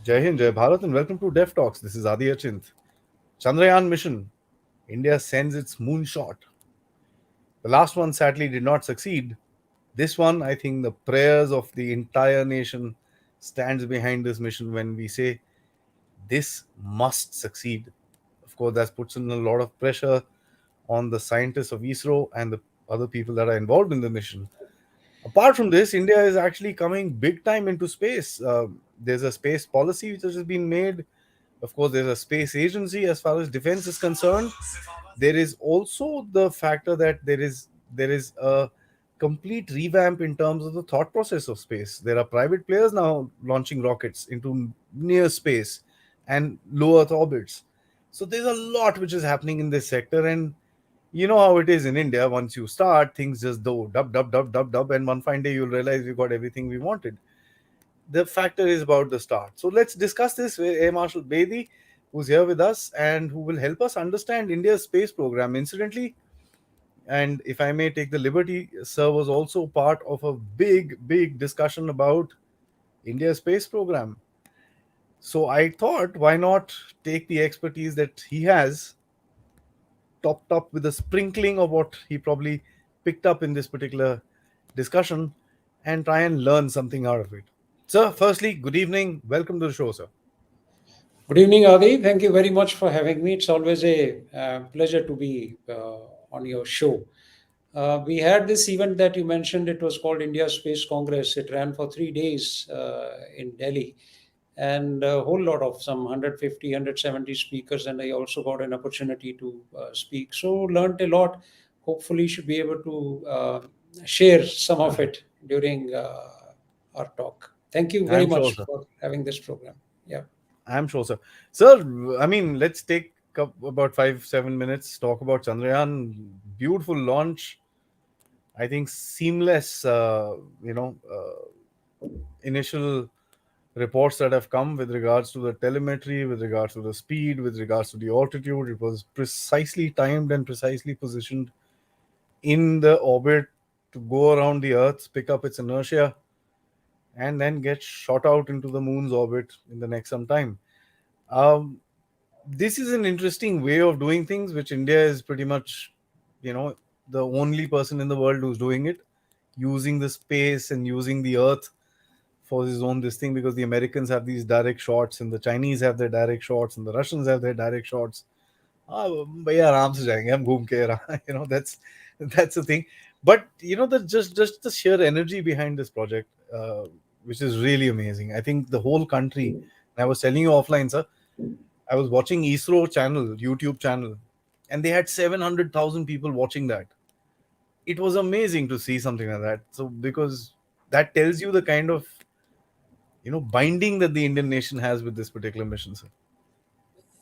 Jai Hind, Jai Bharat, and welcome to Dev Talks. This is Aadi. Chandrayaan mission. India sends its moonshot. The last one sadly did not succeed. This one, I think the prayers of the entire nation stands behind this mission when we say this must succeed. Of course, that puts in a lot of pressure on the scientists of ISRO and the other people that are involved in the mission. Apart from this, India is actually coming big time into space. There's a space policy which has been made. Of course, there's a space agency as far as defense is concerned. There is also the factor that there is a complete revamp in terms of the thought process of space. There are private players now launching rockets into near space and low Earth orbits. So there's a lot which is happening in this sector, and you know how it is in India. Once you start, things just do dub dub dub dub dub, and one fine day you'll realize we got everything we wanted. The factor is about the start. So let's discuss this with Air Marshal Bedi, who's here with us and who will help us understand India's space program. Incidentally, and if I may take the liberty, sir was also part of a big discussion about India's space program. So I thought, why not take the expertise that he has, topped up with a sprinkling of what he probably picked up in this particular discussion, and try and learn something out of it. Sir, firstly, good evening. Welcome to the show, sir. Good evening, Adi. Thank you very much for having me. It's always a pleasure to be on your show. We had this event that you mentioned. It was called India Space Congress. It ran for 3 days in Delhi, and a whole lot of some 150, 170 speakers. And I also got an opportunity to speak. So learned a lot. Hopefully, should be able to share some of it during our talk. Thank you very I'm sure, much sir. for having this program. Yeah. I'm sure, sir. Sir, I mean, let's take about 5 7 minutes, talk about Chandrayaan. Beautiful launch. I think seamless. Initial reports that have come with regards to the telemetry, with regards to the speed, with regards to the altitude. It was precisely timed and precisely positioned in the orbit to go around the Earth, pick up its inertia, and then get shot out into the moon's orbit in the next some time. Um, this is an interesting way of doing things, which India is pretty much, you know, the only person in the world who's doing it, using the space and using the Earth for his own this thing, because the Americans have these direct shots and the Chinese have their direct shots and the Russians have their direct shots. Ah, भैया आराम से जाएंगे हम घूम के that's the thing. But you know, the just the sheer energy behind this project, which is really amazing. I think the whole country. I was telling you offline, sir. I was watching ISRO channel, YouTube channel, and they had 700,000 people watching that. It was amazing to see something like that. So because that tells you the kind of binding that the Indian nation has with this particular mission, sir.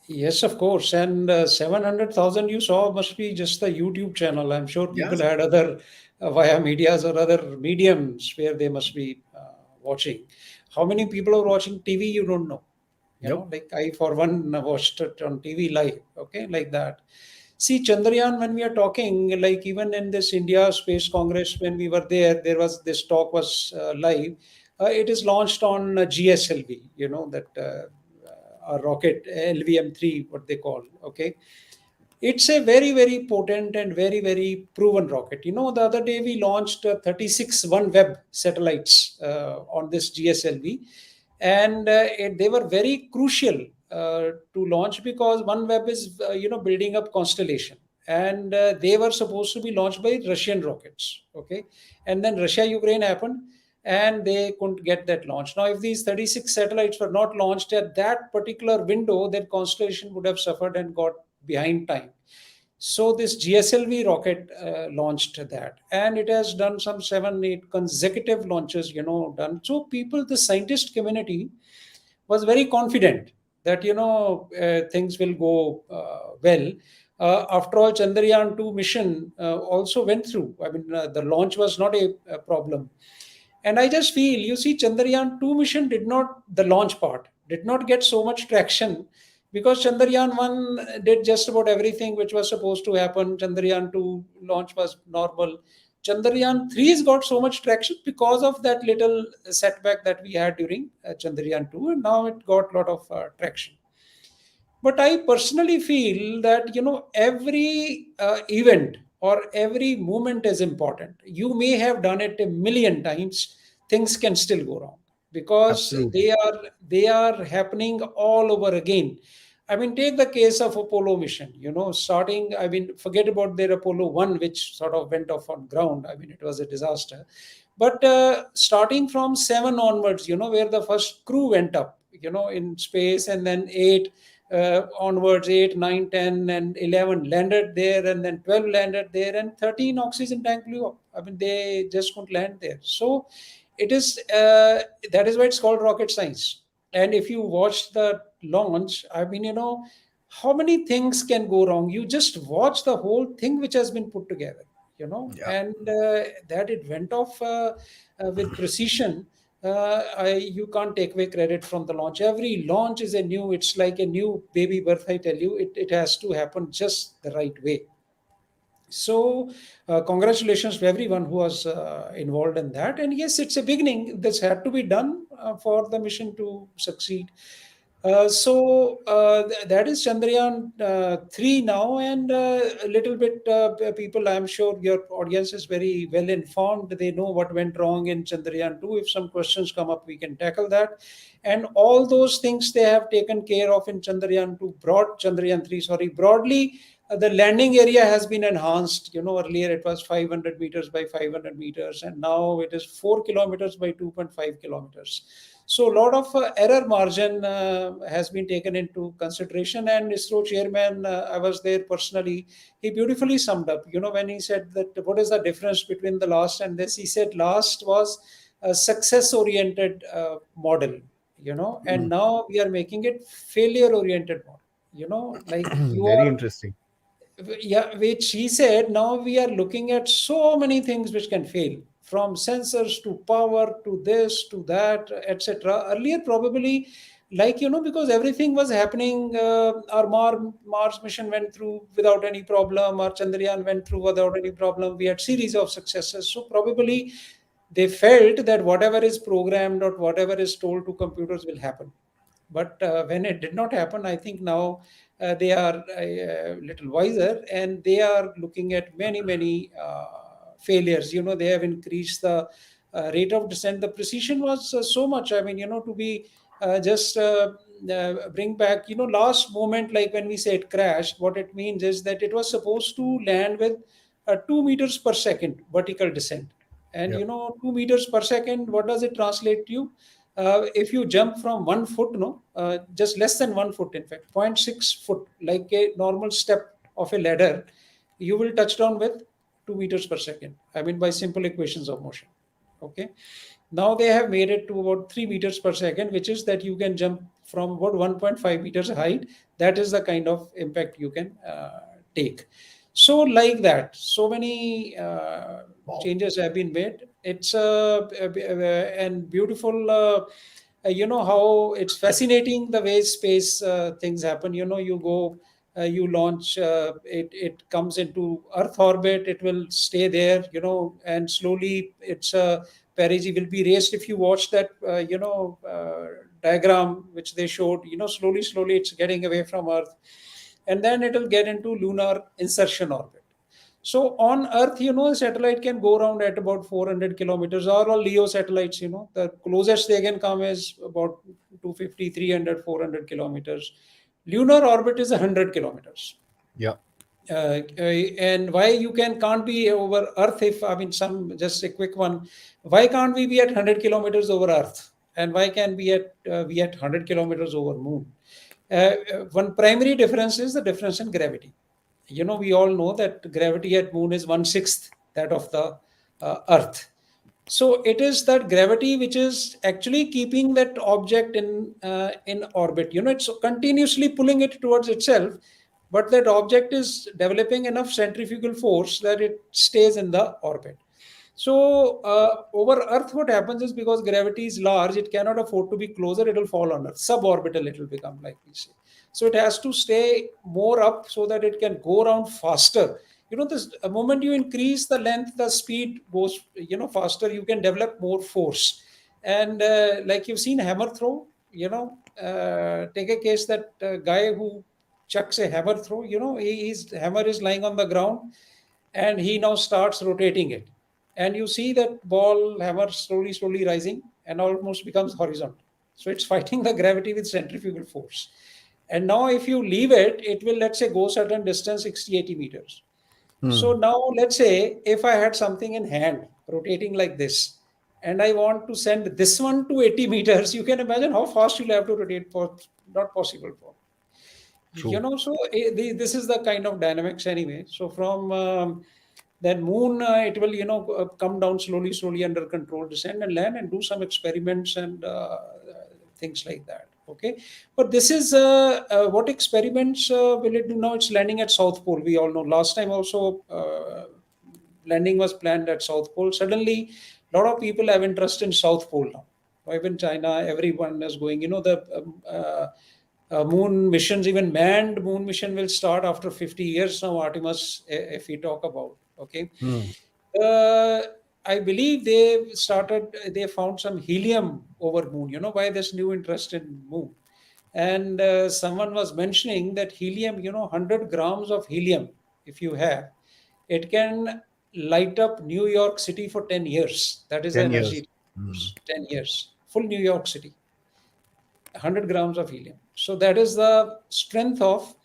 Yes, of course. And 700,000 you saw must be just the YouTube channel. I'm sure Yeah, people sir. had other via medias or other mediums where they must be watching. How many people are watching TV? You don't know. Yep. Like I, for one, watched it on TV live. Okay, like that. See, Chandrayaan, when we are talking, like even in this India Space Congress, when we were there, there was this talk was live. It is launched on GSLV, that a rocket, LVM-3, what they call. Okay, it's a very, very potent and very, very proven rocket. The other day we launched 36 OneWeb satellites on this GSLV, and they were very crucial to launch because OneWeb is, building up constellation. And they were supposed to be launched by Russian rockets. Okay. And then Russia Ukraine happened and they couldn't get that launch. Now, if these 36 satellites were not launched at that particular window, that constellation would have suffered and got behind time. So this GSLV rocket launched that, and it has done some 7 8 consecutive launches, done. So people, the scientist community was very confident that things will go well. After all, Chandrayaan 2 mission also went through. I mean, the launch was not a problem. And I just feel, you see, Chandrayaan 2 mission did not, the launch part, did not get so much traction because Chandrayaan 1 did just about everything which was supposed to happen. Chandrayaan 2 launch was normal. Chandrayaan 3 has got so much traction because of that little setback that we had during Chandrayaan 2, and now it got a lot of traction. But I personally feel that every event or every moment is important. You may have done it a million times, things can still go wrong because Absolutely. they are happening all over again. I mean, take the case of Apollo mission. Starting. I mean, forget about their Apollo 1, which sort of went off on ground. I mean, it was a disaster. But starting from 7 onwards, where the first crew went up, in space, and then 8 onwards, 8, 9, 10, and 11 landed there, and then 12 landed there, and 13 oxygen tank blew up. I mean, they just couldn't land there. So it is that is why it's called rocket science. And if you watch the launch, I mean, how many things can go wrong? You just watch the whole thing which has been put together, Yeah. and that it went off with precision. You can't take away credit from the launch. Every launch is it's like a new baby birth. I tell you, it has to happen just the right way. So, congratulations to everyone who was involved in that. And yes, it's a beginning. This had to be done for the mission to succeed. That is Chandrayaan 3 now, and a little bit people, I'm sure your audience is very well informed. They know what went wrong in Chandrayaan 2. If some questions come up, we can tackle that. And all those things they have taken care of in Chandrayaan 2, Chandrayaan 3, sorry, broadly. The landing area has been enhanced. Earlier it was 500 meters by 500 meters, and now it is 4 kilometers by 2.5 kilometers. So a lot of error margin has been taken into consideration, and ISRO chairman, I was there personally, he beautifully summed up, when he said that what is the difference between the last and this, he said last was a success oriented model, and Mm. now we are making it failure oriented model, like you Very are, interesting. yeah, which he said, now we are looking at so many things which can fail, from sensors to power to this to that, etc. Earlier, probably, like, because everything was happening, our Mars mission went through without any problem, our Chandrayaan went through without any problem. We had series of successes. So, probably, they felt that whatever is programmed or whatever is told to computers will happen. But when it did not happen, I think now they are a little wiser, and they are looking at many, many failures. They have increased the rate of descent. The precision was so much. I mean, to be just bring back, last moment, like when we say it crashed, what it means is that it was supposed to land with 2 meters per second vertical descent. And, Yeah. 2 meters per second, what does it translate to? If you jump from 1 foot, no, just less than 1 foot, in fact, zero point 0.6 foot, like a normal step of a ladder, you will touch down with 2 meters per second. I mean, by simple equations of motion. Okay. Now they have made it to about 3 meters per second, which is that you can jump from about 1.5 meters height. That is the kind of impact you can take. So, like that, so many Wow. changes have been made. It's and beautiful. How it's fascinating the way space things happen. You go, you launch, it comes into Earth orbit, it will stay there, and slowly its perigee will be raised. If you watch that, diagram which they showed, slowly it's getting away from Earth, and then it will get into lunar insertion orbit. So on Earth, a satellite can go around at about 400 kilometers, or all LEO satellites, the closest they can come is about 250, 300, 400 kilometers. Lunar orbit is 100 kilometers. Yeah. And why you can't be over Earth, if, I mean, some, just a quick one, why can't we be at 100 kilometers over Earth? And why can we at 100 kilometers over Moon? One primary difference is the difference in gravity. We all know that gravity at Moon is 1/6 that of the Earth. So it is that gravity which is actually keeping that object in orbit. It's continuously pulling it towards itself, but that object is developing enough centrifugal force that it stays in the orbit. So over Earth, what happens is, because gravity is large, it cannot afford to be closer. It will fall on Earth. Suborbital, it will become, like we say. So it has to stay more up so that it can go around faster. This a moment you increase the length, the speed goes faster. You can develop more force. And like you've seen hammer throw, take a case that guy who chucks a hammer throw, his hammer is lying on the ground, and he now starts rotating it, and you see that ball hammer slowly rising and almost becomes horizontal. So it's fighting the gravity with centrifugal force. And now if you leave it, it will, let's say, go certain distance, 60-80 meters. So Hmm. now let's say if I had something in hand rotating like this, and I want to send this one to 80 meters, you can imagine how fast you'll have to rotate. For not possible for. True. So this is the kind of dynamics anyway. So from that moon, it will come down slowly under control, descend and land, and do some experiments and things like that. Okay, but this is what experiments will it do now? It's landing at South Pole. We all know last time also landing was planned at South Pole. Suddenly, a lot of people have interest in South Pole now. Even China, everyone is going. The moon missions, even manned moon mission, will start after 50 years now. Artemis, if we talk about, okay. Hmm. Uh, I believe they found some helium over moon. Why this new interest in moon? And someone was mentioning that helium, 100 grams of helium, if you have, it can light up New York City for 10 years. That is the 10 energy years. it Hmm. use, 10 years. Full New York City, 100 grams of helium. So that is the strength of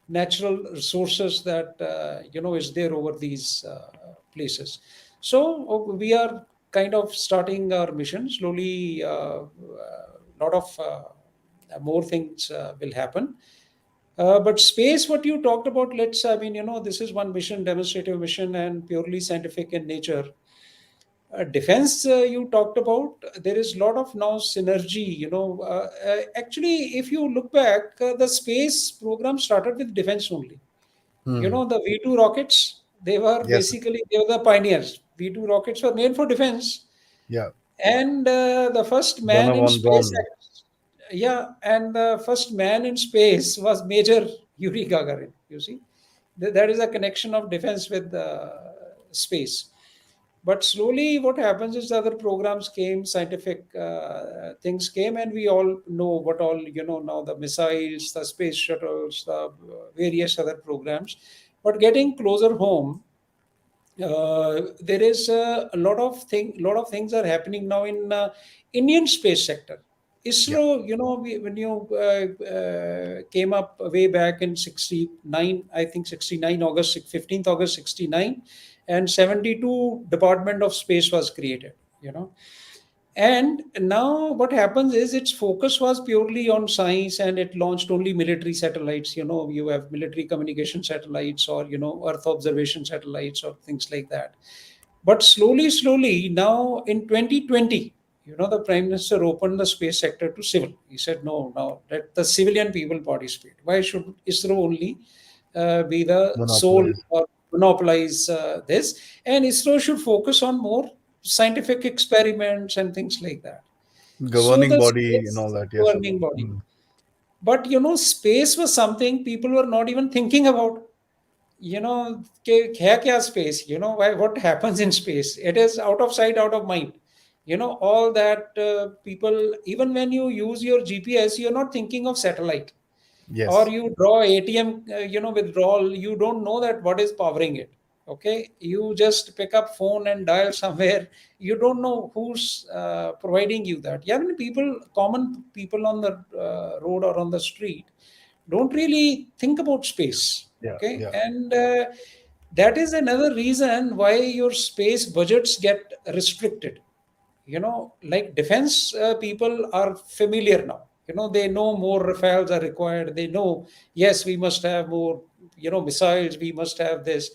natural resources that, is there over these places. So we are kind of starting our mission slowly. Lot of more things will happen. But space, what you talked about, this is one mission, demonstrative mission, and purely scientific in nature. Defense, you talked about, there is a lot of now synergy. Actually, if you look back, the space program started with defense only. Hmm. The V2 rockets, Yes. they were the pioneers. V2 rockets were made for defense, Yeah. and the first man Gunner in von space, Braun. yeah, and the first man in space was Major Yuri Gagarin. You see, that is a connection of defense with space. But slowly, what happens is other programs came, scientific things came, and we all know what all now, the missiles, the space shuttles, the various other programs. But getting closer home, there is lot of things are happening now in Indian space sector. Yeah. ISRO, when you came up way back in 69, I think 69 August, 15th August 69, and 72 Department of Space was created. And now what happens is its focus was purely on science, and it launched only military satellites. You have military communication satellites, or, Earth observation satellites, or things like that. But slowly, now in 2020, the Prime Minister opened the space sector to civil. He said, no, now let the civilian people participate. Why should ISRO only be the sole Monopolize. or monopolize this? And ISRO should focus on more scientific experiments and things like that. So Governing the body and space all that. Yes. governing body. Hmm. But space was something people were not even thinking about. क्या क्या space, why, what happens in space, it is out of sight, out of mind. All that people, even when you use your GPS, you're not thinking of satellite, or Yes. you draw ATM, withdrawal, you don't know that what is powering it. Okay, you just pick up phone and dial somewhere. You don't know who's providing you that. Yeah, I mean, common people on the road or on the street don't really think about space. Yeah. Okay, Yeah. and that is another reason why your space budgets get restricted. Like defense people are familiar now. They know more Rafales are required. They know, yes, we must have more, missiles, we must have this.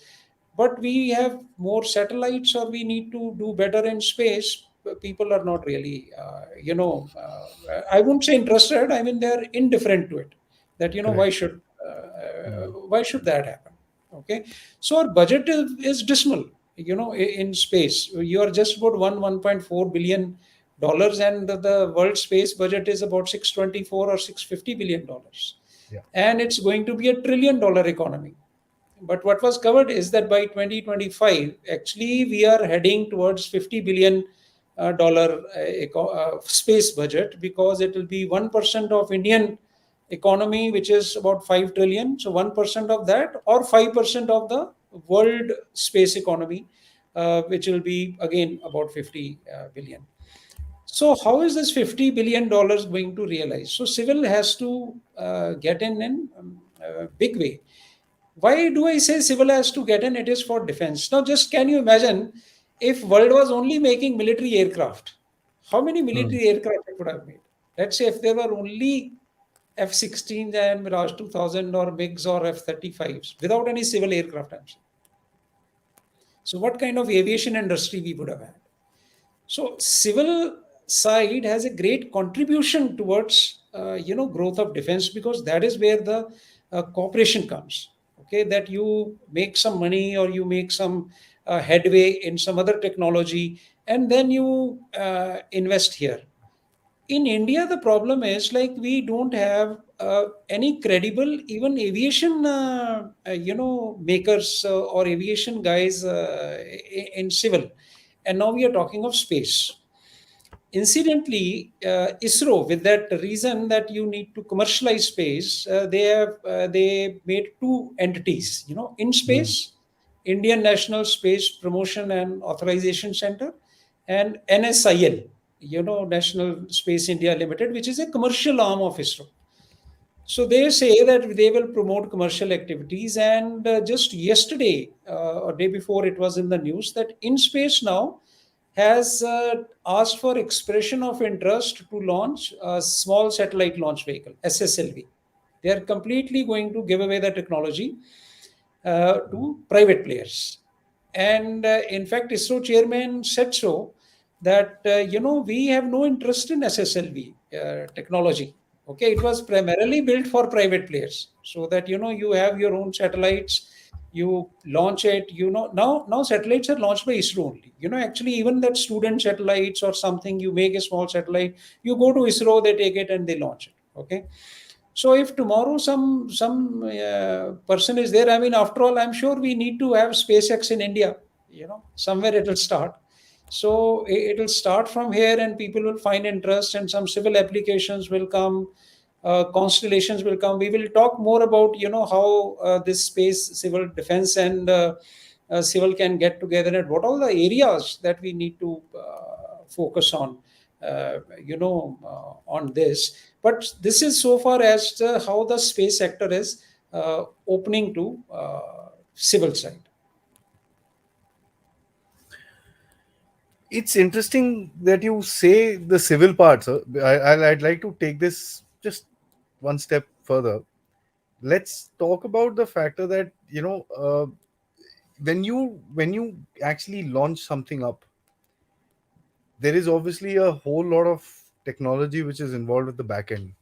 But we have more satellites, or we need to do better in space. People are not really, I wouldn't say interested. I mean, they're indifferent to it. That, Correct. Hmm. why should that happen? Okay, so our budget is dismal. In space, you are just about 1.4 billion dollars, and the world space budget is about 624 or 650 billion dollars, Yeah. and it's going to be a $1 trillion economy. But what was covered is that by 2025, actually, we are heading towards $50 billion dollar space budget, because it will be 1% of Indian economy, which is about 5 trillion. So 1% of that, or 5% of the world space economy, which will be again about 50 billion. So how is this $50 billion going to realize? So civil has to get in a big way. Why do I say civil has to get in? It is for defense. Now, just can you imagine if world was only making military aircraft? How many Hmm. military aircraft it would have made? Let's say if there were only F-16s and Mirage 2000 or MiGs or F-35s without any civil aircraft, I'm saying. So what kind of aviation industry we would have had? So civil side has a great contribution towards growth of defense, because that is where the cooperation comes. Okay, that you make some money or you make some headway in some other technology, and then you invest here. In India, the problem is like we don't have any credible even aviation makers or aviation guys in civil, and now we are talking of space. Incidentally, ISRO, with that reason that you need to commercialize space, they made two entities. In Hmm. space, Indian National Space Promotion and Authorization Center, and NSIL, National Space India Limited, which is a commercial arm of ISRO. So they say that they will promote commercial activities, and just yesterday or day before, it was in the news that In Space now has asked for expression of interest to launch a small satellite launch vehicle, SSLV. They are completely going to give away the technology to private players. And in fact, ISRO chairman said so, that we have no interest in SSLV technology. Okay, it was primarily built for private players, so that you have your own satellites, you launch it. Now satellites are launched by ISRO only. Actually, even that student satellites or something, you make a small satellite, you go to ISRO, they take it and they launch it. Okay, so if tomorrow some person is there, I mean, after all, I'm sure we need to have SpaceX in India. Somewhere it will start. So it will start from here, and people will find interest, and some civil applications will come, constellations will come. We will talk more about how this space civil defense and civil can get together, and what all the areas that we need to focus on, on this. But this is so far as how the space sector is opening to civil side. It's interesting that you say the civil part, sir. I'd like to take this just one step further. Let's talk about the factor that when you actually launch something up, there is obviously a whole lot of technology which is involved at the back end.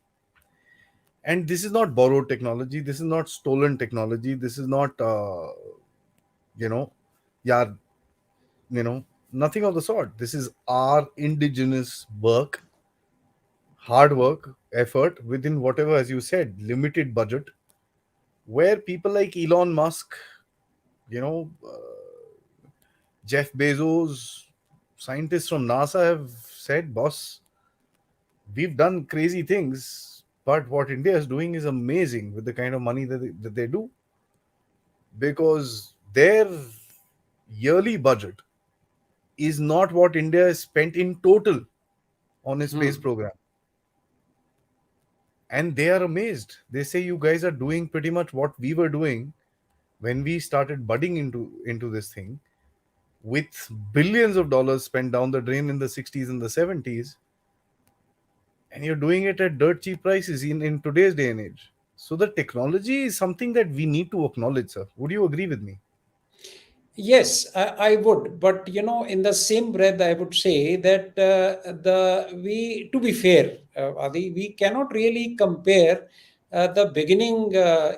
And this is not borrowed technology. This is not stolen technology. This is not, you know, yeah, nothing of the sort. This is our indigenous work, hard work, effort within whatever, as you said, limited budget, where people like Elon Musk, Jeff Bezos, scientists from NASA have said, boss, we've done crazy things, but what India is doing is amazing with the kind of money that they do, because their yearly budget is not what India has spent in total on its space Hmm. program. And they are amazed. They say, you guys are doing pretty much what we were doing when we started budding into this thing, with billions of dollars spent down the drain in the 60s and the 70s, and you're doing it at dirt cheap prices in today's day and age. So the technology is something that we need to acknowledge, sir. Would you agree with me? Yes, I would, but in the same breath, I would say that to be fair, Adi, we cannot really compare the beginning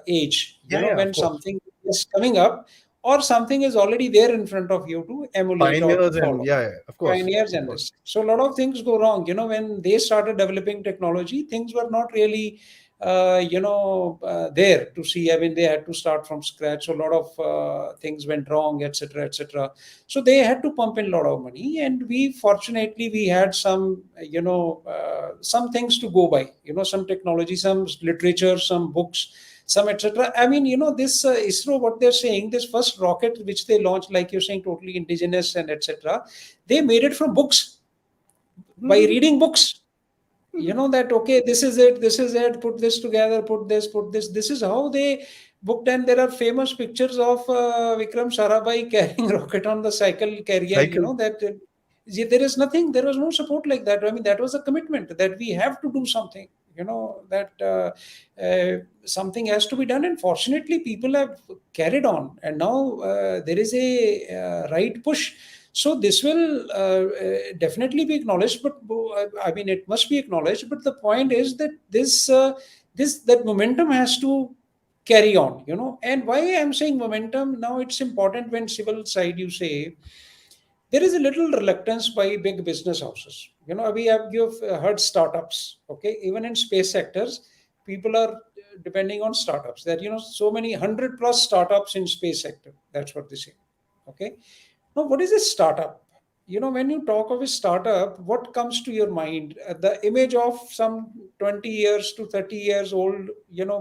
age. Yeah, yeah, of When course. something is coming up, or something is already there in front of you to emulate or to Pioneers and follow. yeah, yeah, Pioneers of and course. this. So a lot of things go wrong. When they started developing technology, things were not really, there to see. I mean, they had to start from scratch. So a lot of things went wrong, etc., etc. So they had to pump in a lot of money, and we fortunately we had some, some things to go by. Some technology, some literature, some books, some etc. I mean, this ISRO, what they're saying, this first rocket which they launched, like you're saying, totally indigenous and etc. They made it from books, by reading books. That okay, this is it, this is it. Put this together, put this, put this. This is how they booked, and there are famous pictures of Vikram Sarabhai carrying rocket on the cycle carrier. Cycle. That there is nothing. There was no support like that. I mean, that was a commitment that we have to do something. That something has to be done, and fortunately, people have carried on, and now there is a right push. So this will definitely be acknowledged, but I mean, it must be acknowledged. But the point is that that momentum has to carry on. And why I'm saying momentum now, it's important. When civil side you say, there is a little reluctance by big business houses. You've heard startups. Okay, even in space sectors, people are depending on startups. That so many 100+ startups in space sector. That's what they say. Okay, now what is a startup? When you talk of a startup, what comes to your mind? The image of some 20 years to 30 years old,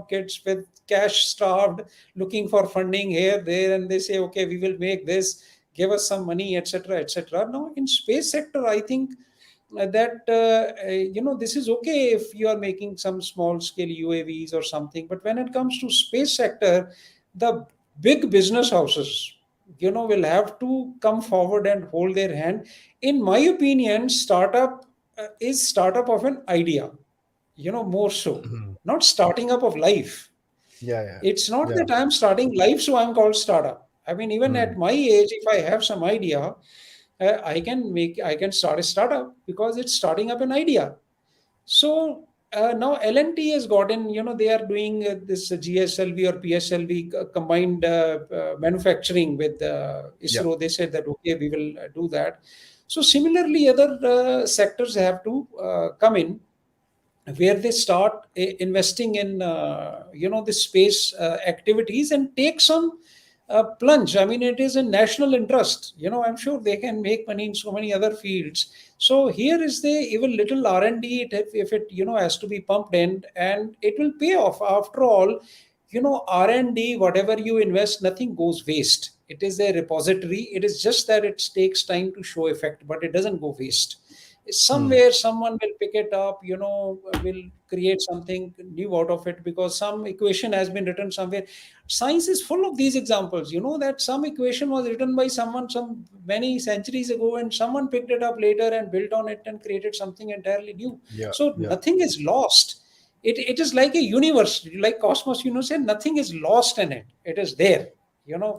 kids with cash starved, looking for funding here, there, and they say, okay, we will make this, give us some money, etc., etc. Now, in space sector, I think that this is okay if you are making some small scale UAVs or something. But when it comes to space sector, the big business houses, will have to come forward and hold their hand. In my opinion, startup is startup of an idea, more so, Mhm. not starting up of life. Yeah, yeah, It's not yeah. that I'm starting life, so I'm called startup. I mean, even Mm. at my age, if I have some idea, I can start a startup because it's starting up an idea. So now L&T has gotten, they are doing this GSLV or PSLV combined manufacturing with Yeah. ISRO. They said that, okay, we will do that. So similarly, other sectors have to come in, where they start investing in the space activities, and take some plunge. I mean, it is in national interest. I'm sure they can make money in so many other fields. So here is the even little R&D, if it has to be pumped in, and it will pay off. After all, R&D, whatever you invest, nothing goes waste. It is a repository. It is just that it takes time to show effect, but it doesn't go waste. Mm. Somewhere someone will pick it up, will create something new out of it, because some equation has been written somewhere. Science is full of these examples, that some equation was written by someone some many centuries ago, and someone picked it up later and built on it and created something entirely new. Yeah, So yeah. nothing is lost. It is like a universe, like cosmos, say nothing is lost in it. It is there,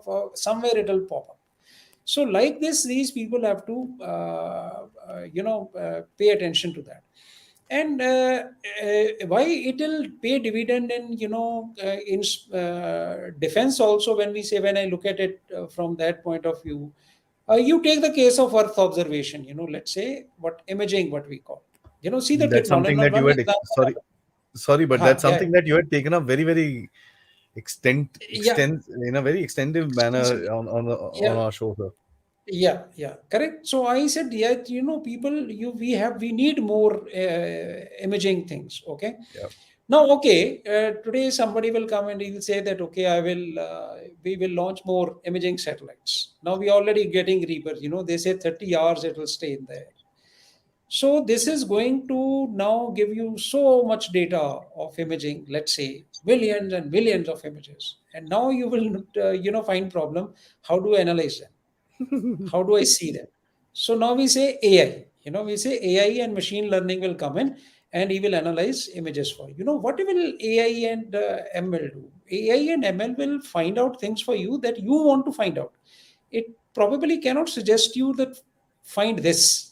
for somewhere it will pop up. So like this, these people have to pay attention to that. And why it will pay dividend in in defense also, when we say, when I look at it from that point of view. You take the case of earth observation, let's say, what imaging, what we call, see the That's technology. something that you One had example. sorry, but Huh, that's yeah, something that you had taken up very, very yeah. extend in a very extensive manner on Yeah, our show, sir. yeah, correct. So I said, yeah, people, we need more imaging things. Okay. Yeah. Now, okay, today somebody will come and he will say that, okay, we will launch more imaging satellites. Now we already getting reapers. They say 30 hours it will stay in the air. So this is going to now give you so much data of imaging, let's say millions and millions of images. And now you will, find problem. How do I analyze them? How do I see them? So now we say AI. We say AI and machine learning will come in, and he will analyze images for you. What will AI and ML do? AI and ML will find out things for you that you want to find out. It probably cannot suggest you that find this.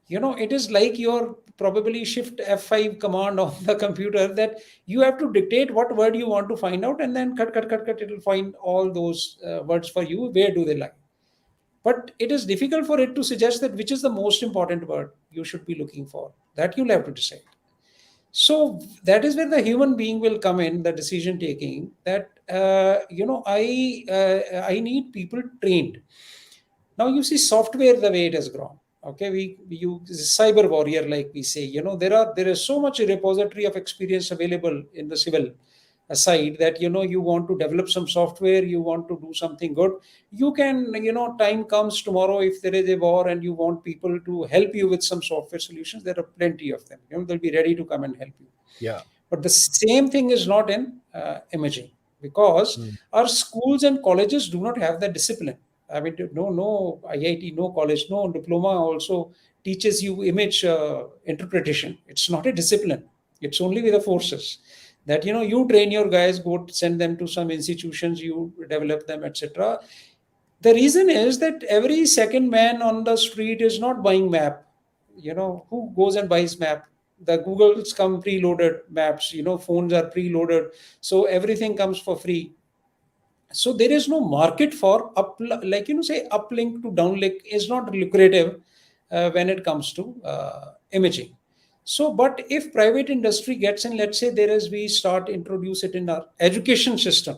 It is like your probably shift F5 command on the computer, that you have to dictate what word you want to find out, and then cut, it will find all those words for you. Where do they lie? But it is difficult for it to suggest that which is the most important word you should be looking for. That you'll have to decide. So that is where the human being will come in, the decision taking. That I need people trained. Now you see software the way it has grown. Okay, we use cyber warrior, like we say. There is so much repository of experience available in the civil side, that you want to develop some software, you want to do something good. You can, time comes tomorrow, if there is a war and you want people to help you with some software solutions, there are plenty of them. They'll be ready to come and help you. Yeah. But the same thing is not in imaging, because Mm. our schools and colleges do not have that discipline. I mean, no IIT, no college, no diploma also teaches you image interpretation. It's not a discipline. It's only with the forces, that you train your guys, go send them to some institutions, you develop them, etc. The reason is that every second man on the street is not buying map. Who goes and buys map? The Googles come preloaded maps. Phones are preloaded, so everything comes for free. So there is no market for say uplink to downlink is not lucrative when it comes to imaging. So, but if private industry gets in, let's say we start introduce it in our education system,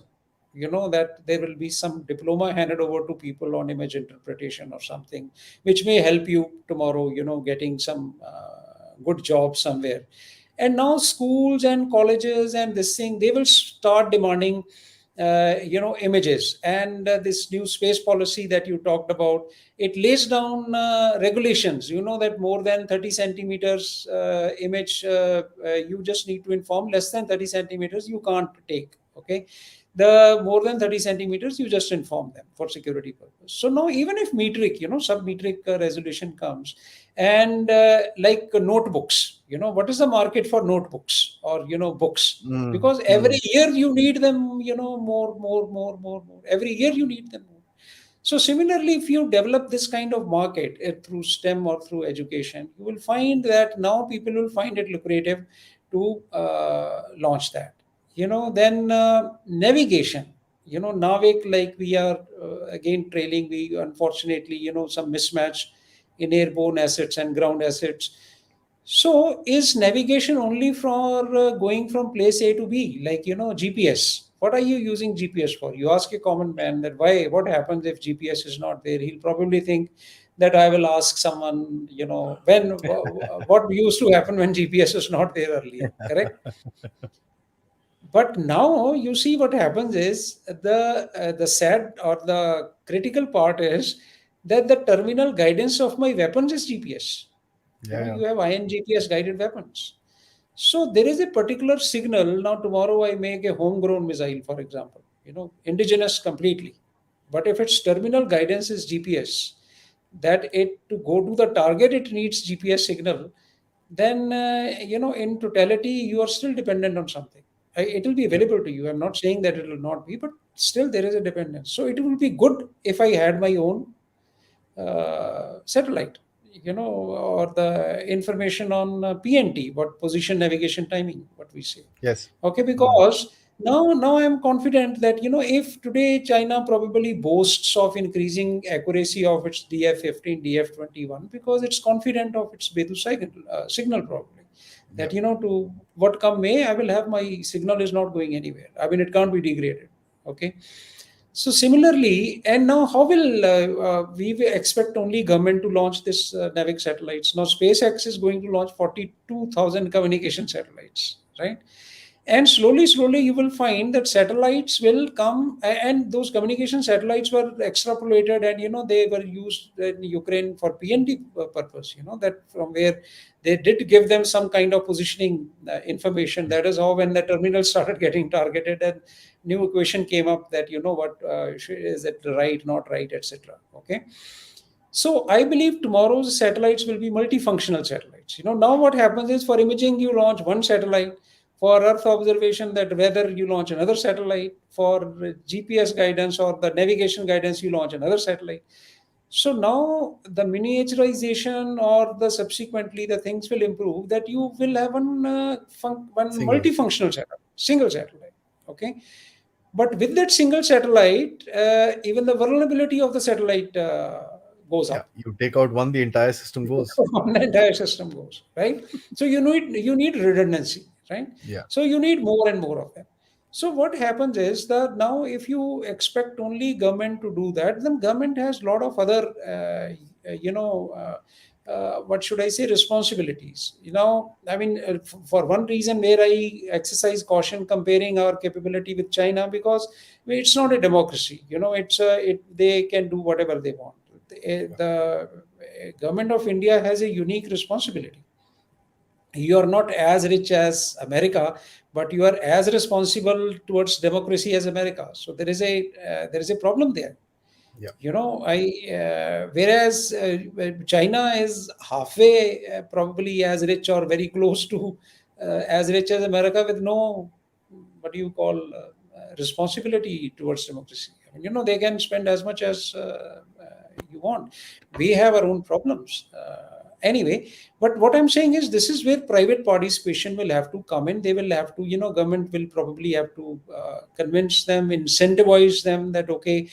that there will be some diploma handed over to people on image interpretation or something, which may help you tomorrow, getting some good job somewhere. And now schools and colleges and this thing, they will start demanding images. And this new space policy that you talked about, it lays down regulations, that more than 30 centimeters image, you just need to inform. Less than 30 centimeters you can't take. Okay, the more than 30 centimeters you just inform them for security purpose. So now, even if metric, sub-metric resolution comes, and like notebooks, what is the market for notebooks or books? Mm. Because every Mm. year you need them, more. Every year you need them more. So similarly, if you develop this kind of market through STEM or through education, you will find that now people will find it lucrative to launch that. Then navigation. Navig, like we are again trailing. We unfortunately, some mismatch in airborne assets and ground assets. So, is navigation only for going from place A to B, like GPS? What are you using GPS for? You ask a common man that why, what happens if GPS is not there? He'll probably think that I will ask someone, what used to happen when GPS was not there earlier, correct? But now you see what happens is the sad or the critical part is that the terminal guidance of my weapons is GPS. Yeah. Yeah. You have iron GPS guided weapons. So there is a particular signal. Now tomorrow I make a homegrown missile, for example, indigenous completely. But if its terminal guidance is GPS, that it to go to the target it needs GPS signal, then in totality you are still dependent on something. It will be Yeah. available to you. I'm not saying that it will not be, but still there is a dependence. So it will be good if I had my own satellite, or the information on PNT, what position, navigation, timing, what we say. Yes. Okay, Mm. because now I'm confident that if today China probably boasts of increasing accuracy of its DF-15, DF-21, because it's confident of its Bedu signal probably. Yeah. That to what come may, I will have my signal is not going anywhere. I mean, it can't be degraded. Okay. So similarly, and now how will we will expect only government to launch this NAVIC satellites? Now SpaceX is going to launch 42,000 communication satellites, right? And slowly, you will find that satellites will come, and those communication satellites were extrapolated, and they were used in Ukraine for PND purpose. That from where they did give them some kind of positioning information. That is how when the terminal started getting targeted, and new equation came up that what is it right, not right, etc. Okay. So I believe tomorrow's satellites will be multifunctional satellites. Now what happens is for imaging, you launch one satellite. For Earth observation, that weather, you launch another satellite. For GPS guidance or the navigation guidance, you launch another satellite. So now the miniaturization or the subsequently the things will improve, that you will have one Single. multifunctional setup, single satellite. Okay, but with that single satellite, even the vulnerability of the satellite goes Yeah, up. you take out one, the entire system goes. The entire system goes, right? So you need redundancy, right? Yeah, So you need more and more of them. So what happens is that now if you expect only government to do that, then government has a lot of other what should I say, responsibilities. I mean, for one reason where I exercise caution comparing our capability with China, because it's not a democracy. They can do whatever they want. The government of India has a unique responsibility. You are not as rich as America, but you are as responsible towards democracy as America. So there is a problem there. yeah. I Whereas China is halfway probably as rich or very close to as rich as America, with no, what do you call, responsibility towards democracy. I mean, they can spend as much as you want. We have our own problems. Anyway, but what I'm saying is, this is where private participation will have to come in. They will have to, government will probably have to convince them, incentivize them, that okay,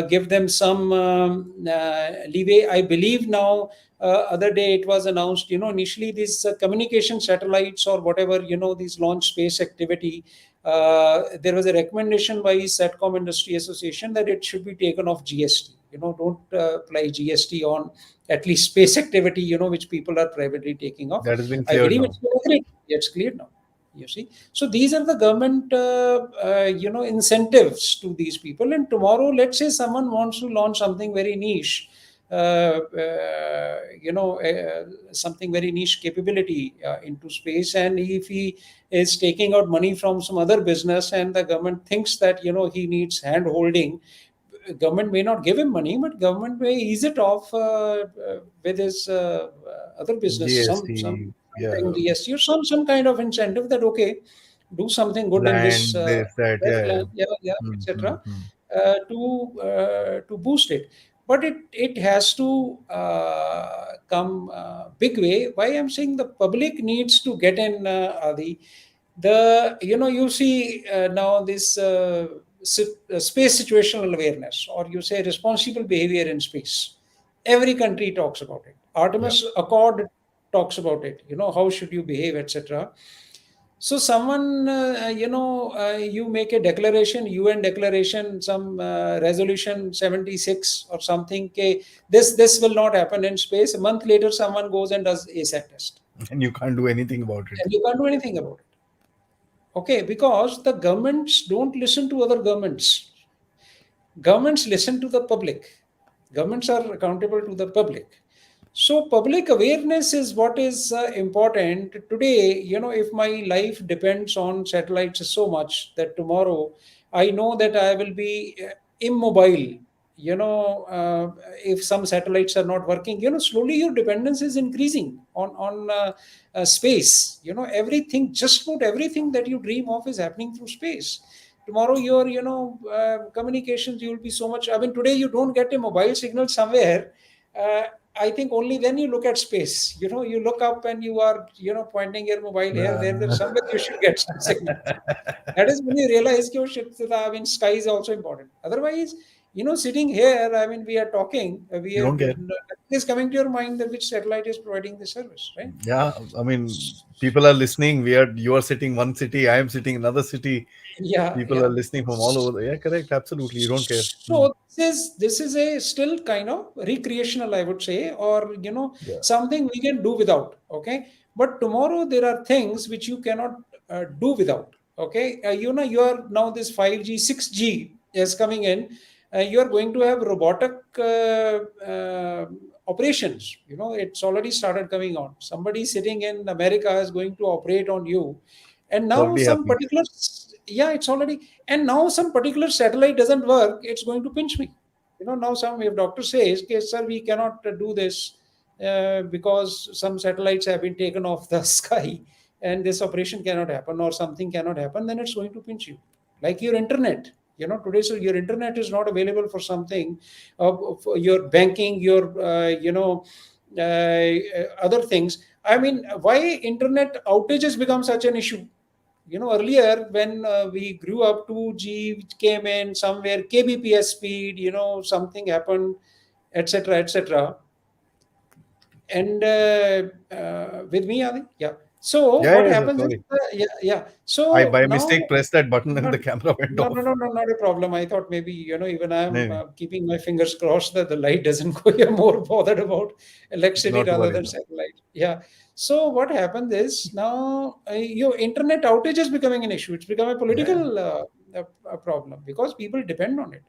give them some leeway. I believe now, other day it was announced, initially these communication satellites or whatever, these launch space activity, there was a recommendation by Satcom Industry Association that it should be taken off GST. Don't apply GST on at least space activity, which people are privately taking off. That has been I cleared believe now. it's been agreed. It's clear now. You see, so these are the government, incentives to these people. And tomorrow, let's say someone wants to launch something very niche, something very niche capability into space, and if he is taking out money from some other business, and the government thinks that he needs hand holding, government may not give him money, but government may ease it off with his other business, GST, something yeah, GST, or some kind of incentive, that okay, do something good in this land, this, that, yeah, yeah. land, yeah, yeah, Hmm, hmm, etc. hmm. To boost it, but it has to come big way. Why I'm saying the public needs to get in, Adi. You see now this space situational awareness, or you say responsible behavior in space. Every country talks about it. Yeah. Artemis Accord talks about it. How should you behave, etc. So someone, you make a declaration, UN declaration, some resolution 76 or something. Okay, this will not happen in space. A month later, someone goes and does ASAT test, And you can't do anything about it. and you can't do anything about it. Okay, because the governments don't listen to other governments. Governments listen to the public. Governments are accountable to the public. So public awareness is what is important today. If my life depends on satellites so much that tomorrow I know that I will be immobile, if some satellites are not working, slowly your dependence is increasing on space. Everything, just about everything that you dream of is happening through space. Tomorrow your communications, you will be so much. I mean, today you don't get a mobile signal somewhere. uh, I think only then you look at space. You look up and you are, pointing your mobile here, there, Uh, somewhere you should get some signal. That is when you realize, oh shit, I mean, sky is also important. Otherwise, sitting here, I mean, we are talking, you don't care. nothing is coming to your mind that which satellite is providing the service, right? Yeah, I mean, people are listening. You are sitting one city, I am sitting another city. Yeah, People are yeah. listening from all over. Yeah, correct. Absolutely. You don't care. Hmm. So this is a still kind of recreational, I would say, or Yeah. something we can do without. Okay, but tomorrow there are things which you cannot do without. Okay, you are now, this 5G, 6G is coming in. You are going to have robotic operations. It's already started coming on. Somebody sitting in America is going to operate on you, and It's now already some happening. particular, yeah, it's already, and now some particular satellite doesn't work, it's going to pinch me. Now some, if doctor says, okay sir, we cannot do this because some satellites have been taken off the sky, and this operation cannot happen, or something cannot happen, then it's going to pinch you, like your internet. Today, so your internet is not available for something, for your banking, your other things. I mean, why internet outages become such an issue? Earlier when we grew up, 2G came in somewhere, kbps speed, something happened, etc., etc. And with me, Adi? Yeah. So Yeah, what yeah, sir. happens is, Sorry. yeah, yeah. I So by now, mistake pressed that button and no, the camera went no, no, off. no, no, not a problem. I thought maybe, even No, I'm no, keeping my fingers crossed that the light doesn't go. You're more bothered about electricity not to rather worry, than sir. satellite. Yeah. So what happens is now your internet outage is becoming an issue. It's become a Yeah. political a problem because people depend on it.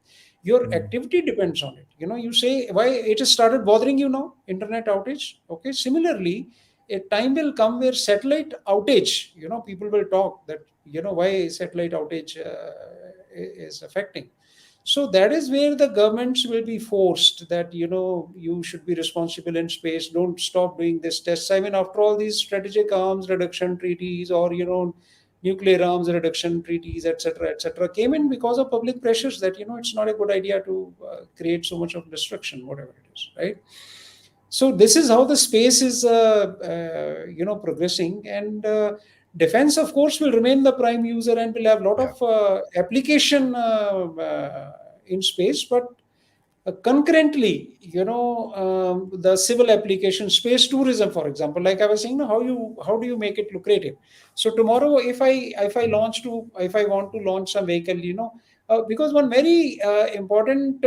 Your Hmm. activity depends on it. You say why it has started bothering you now, internet outage. Okay. Similarly, a time will come where satellite outage, people will talk that, why satellite outage is affecting. So that is where the governments will be forced that, you should be responsible in space. Don't stop doing this tests. I mean, after all, these strategic arms reduction treaties, or, nuclear arms reduction treaties, etc., etc., came in because of public pressures that, it's not a good idea to create so much of destruction, whatever it is, right? So this is how the space is progressing. And defense, of course, will remain the prime user and will have a lot Yeah. of application in space. But concurrently, the civil application, space tourism, for example, like I was saying, how do you make it lucrative? So tomorrow, if I want to launch some vehicle, because one very important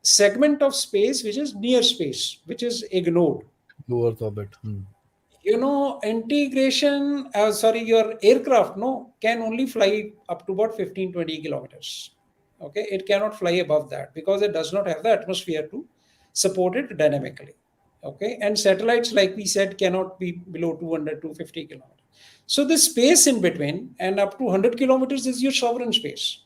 segment of space, which is near space, which is ignored. Low Earth orbit. Hmm. Integration, sorry, your aircraft, no, can only fly up to about 15-20 kilometers. Okay, it cannot fly above that because it does not have the atmosphere to support it dynamically. Okay, and satellites, like we said, cannot be below 200-250 kilometers. So the space in between and up to 100 kilometers is your sovereign space.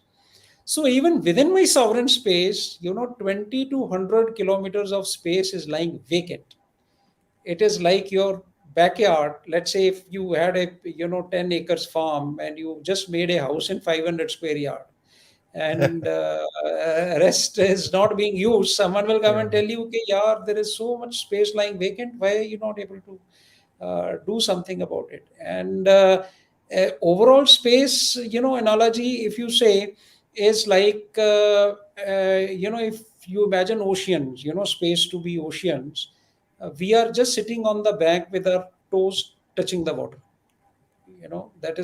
So even within my sovereign space, 20 to 100 kilometers of space is lying vacant. It is like your backyard. Let's say if you had a 10 acres farm and you just made a house in 500 square yard, and rest is not being used, someone will come Yeah. and tell you, okay, yeah, there is so much space lying vacant, why are you not able to do something about it? And overall space, analogy, if you say, is like if you imagine oceans, space to be oceans, we are just sitting on the bank with our toes touching the water. That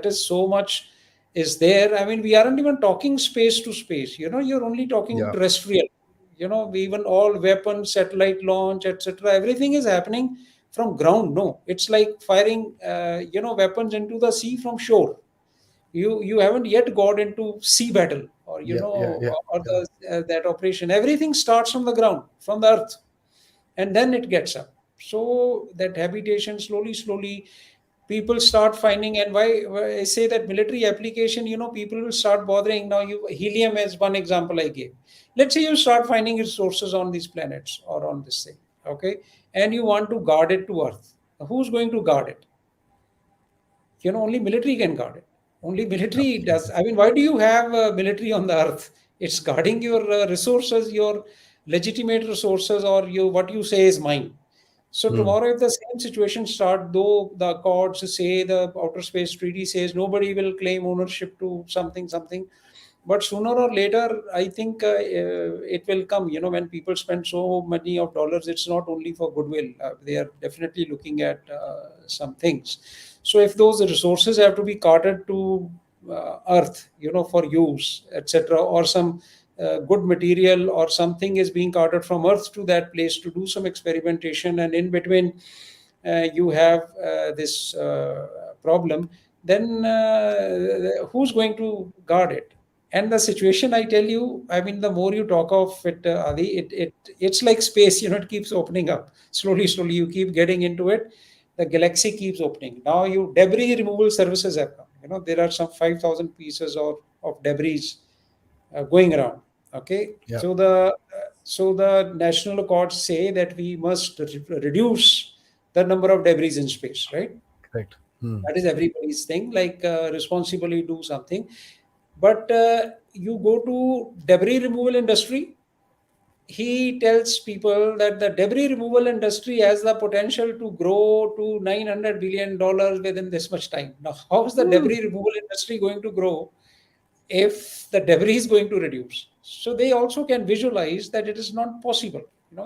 is so much is there. I mean, we aren't even talking space to space. You're only talking Yeah. terrestrial. Even all weapons, satellite launch, etc., everything is happening from ground. No, it's like firing weapons into the sea from shore. You haven't yet got into sea battle, or Yeah. Yeah. Yeah. or Yeah. the that operation. Everything starts from the ground, from the earth, and then it gets up. So that habitation, slowly, slowly, people start finding. And why I say that military application, people will start bothering. Now, helium is one example I gave. Let's say you start finding resources on these planets or on this thing, okay, and you want to guard it to earth. Who's going to guard it? Only military can guard it. Only military does. Absolutely. I mean, why do you have military on the earth? It's guarding your resources, your legitimate resources, or what you say is mine. So Hmm. tomorrow, if the same situation start, though the accords say, the outer space treaty says nobody will claim ownership to something, something, but sooner or later, I think it will come. When people spend so many of dollars, it's not only for goodwill. They are definitely looking at some things. So if those resources have to be carted to Earth, for use, etc., or some good material or something is being carted from Earth to that place to do some experimentation, and in between you have this problem, then who's going to guard it? And the situation, I tell you, I mean, the more you talk of it, Adi, it's like space. It keeps opening up slowly, slowly. You keep getting into it. The galaxy keeps opening. Now, you debris removal services have come. There are some 5,000 pieces of debris going around. Okay, Yeah. so the national accords say that we must reduce the number of debris in space, right? Correct. Hmm. That is everybody's thing. Like responsibly do something. But you go to debris removal industry, he tells people that the debris removal industry has the potential to grow to $900 billion within this much time. Now, how is the Hmm. debris removal industry going to grow if the debris is going to reduce? So they also can visualize that it is not possible.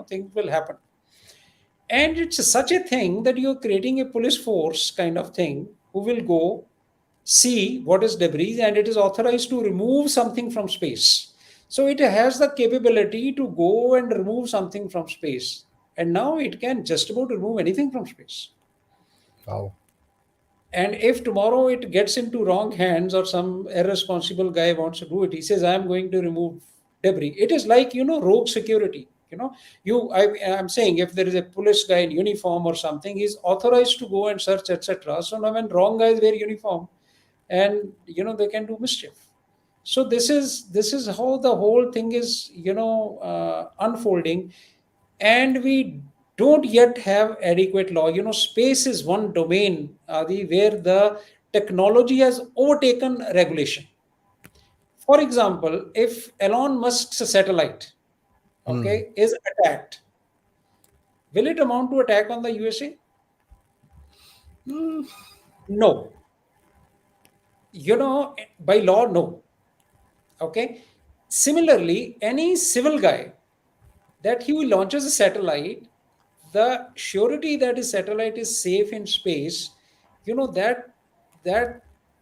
Things will happen. And it's such a thing that you're creating a police force kind of thing who will go see what is debris, and it is authorized to remove something from space. So it has the capability to go and remove something from space. And now it can just about remove anything from space. Wow. And if tomorrow it gets into wrong hands or some irresponsible guy wants to do it, he says, I'm going to remove debris. It is like, rogue security. I'm saying if there is a police guy in uniform or something, he's authorized to go and search, etc. So now when wrong guys wear uniform, and they can do mischief. So this is how the whole thing is unfolding. And we don't yet have adequate law. Space is one domain, Adi, where the technology has overtaken regulation. For example, if Elon Musk's satellite, Hmm. okay, is attacked, will it amount to attack on the USA? Hmm. No. By law, no. Okay. Similarly, any civil guy that he launches a satellite, the surety that his satellite is safe in space, that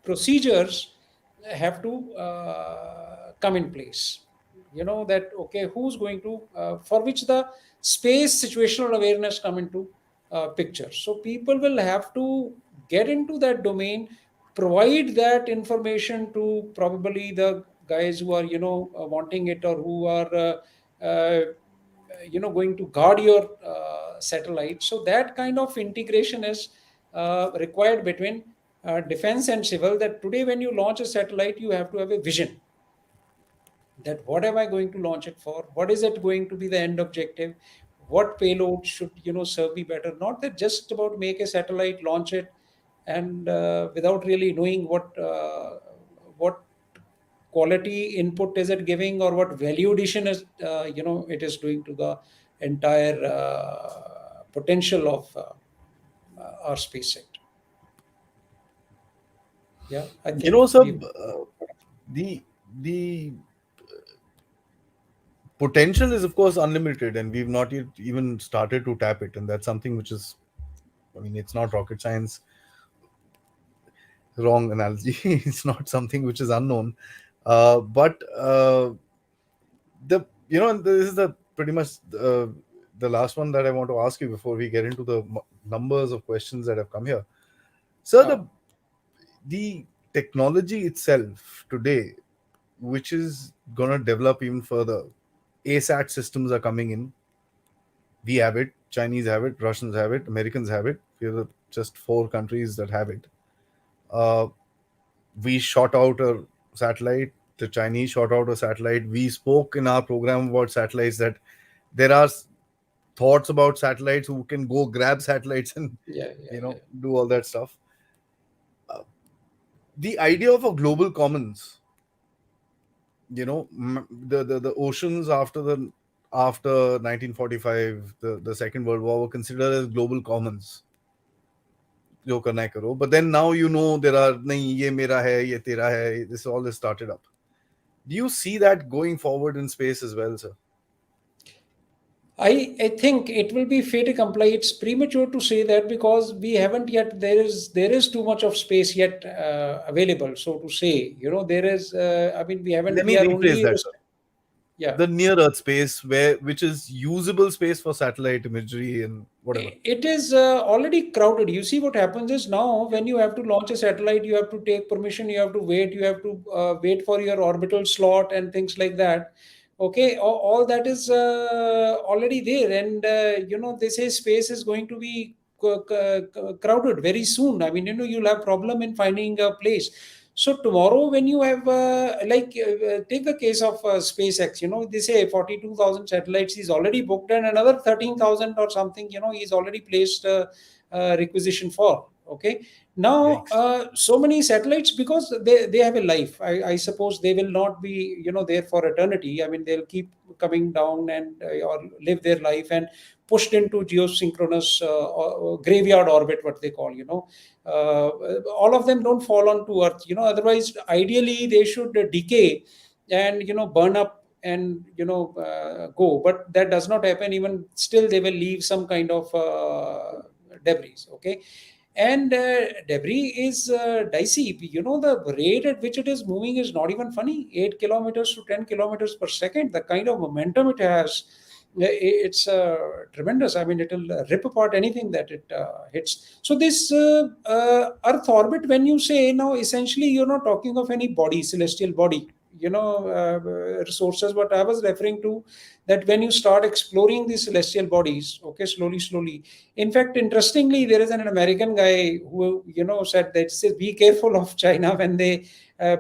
procedures have to come in place. That okay, who's going to for which the space situational awareness come into picture. So people will have to get into that domain, provide that information to probably the guys who are wanting it, or who are going to guard your satellite. So that kind of integration is required between defense and civil, that today when you launch a satellite you have to have a vision, that what am I going to launch it for, what is it going to be the end objective, what payload should serve me better. Not that just about make a satellite, launch it, and without really knowing what quality input is it giving, or what value addition is it is doing to the entire potential of our space sector. Yeah, I think Sir, we. the the potential is of course unlimited, and we've not yet even started to tap it, and that's something which is, I mean, it's not rocket science. Wrong analogy. It's not something which is unknown, but the and this is the pretty much the last one that I want to ask you before we get into the numbers of questions that have come here. So uh, the technology itself today, which is gonna develop even further, ASAT systems are coming in. We have it, Chinese have it, Russians have it, Americans have it. We're just four countries that have it. Uh, we shot out a satellite. The Chinese shot out a satellite. We spoke in our program about satellites that there are thoughts about satellites who can go grab satellites and yeah, yeah, yeah. do all that stuff. The idea of a global commons, the oceans after 1945, the Second World War, were considered as global commons. जो करना है करो, but then now there are नहीं ये मेरा है ये तेरा है, this all is started up. Do you see that going forward in space as well, sir? I think it will be fait accompli. It's premature to say that, because we haven't yet. There is too much of space yet available. So to say, there is. I mean, we haven't. Let We me are rephrase only. that, sir. Yeah. The near Earth space, which is usable space for satellite imagery and whatever. It is already crowded. You see, what happens is, now when you have to launch a satellite, you have to take permission, you have to wait, wait for your orbital slot and things like that. Okay, all that is already there, and they say space is going to be crowded very soon. I mean, you'll have problem in finding a place. So tomorrow, when you have take the case of SpaceX, they say 42,000 satellites is already booked, and another 13,000 or something, he's already placed requisition for. Okay, Now Yikes. so many satellites, because they have a life. I suppose they will not be there for eternity. I mean, they'll keep coming down and or live their life and pushed into geosynchronous or graveyard orbit, what they call. All of them don't fall onto Earth. Otherwise, ideally they should decay and burn up and go, but that does not happen. Even still, they will leave some kind of debris. Okay. And debris is dicey. The rate at which it is moving is not even funny. 8 kilometers to 10 kilometers per second. The kind of momentum it has, it's tremendous. I mean, it'll rip apart anything that it hits. So this Earth orbit, when you say now, essentially you're not talking of any body, celestial body. Resources. What I was referring to, that when you start exploring these celestial bodies, okay, slowly. In fact, interestingly, there is an American guy who said that, says, be careful of China when they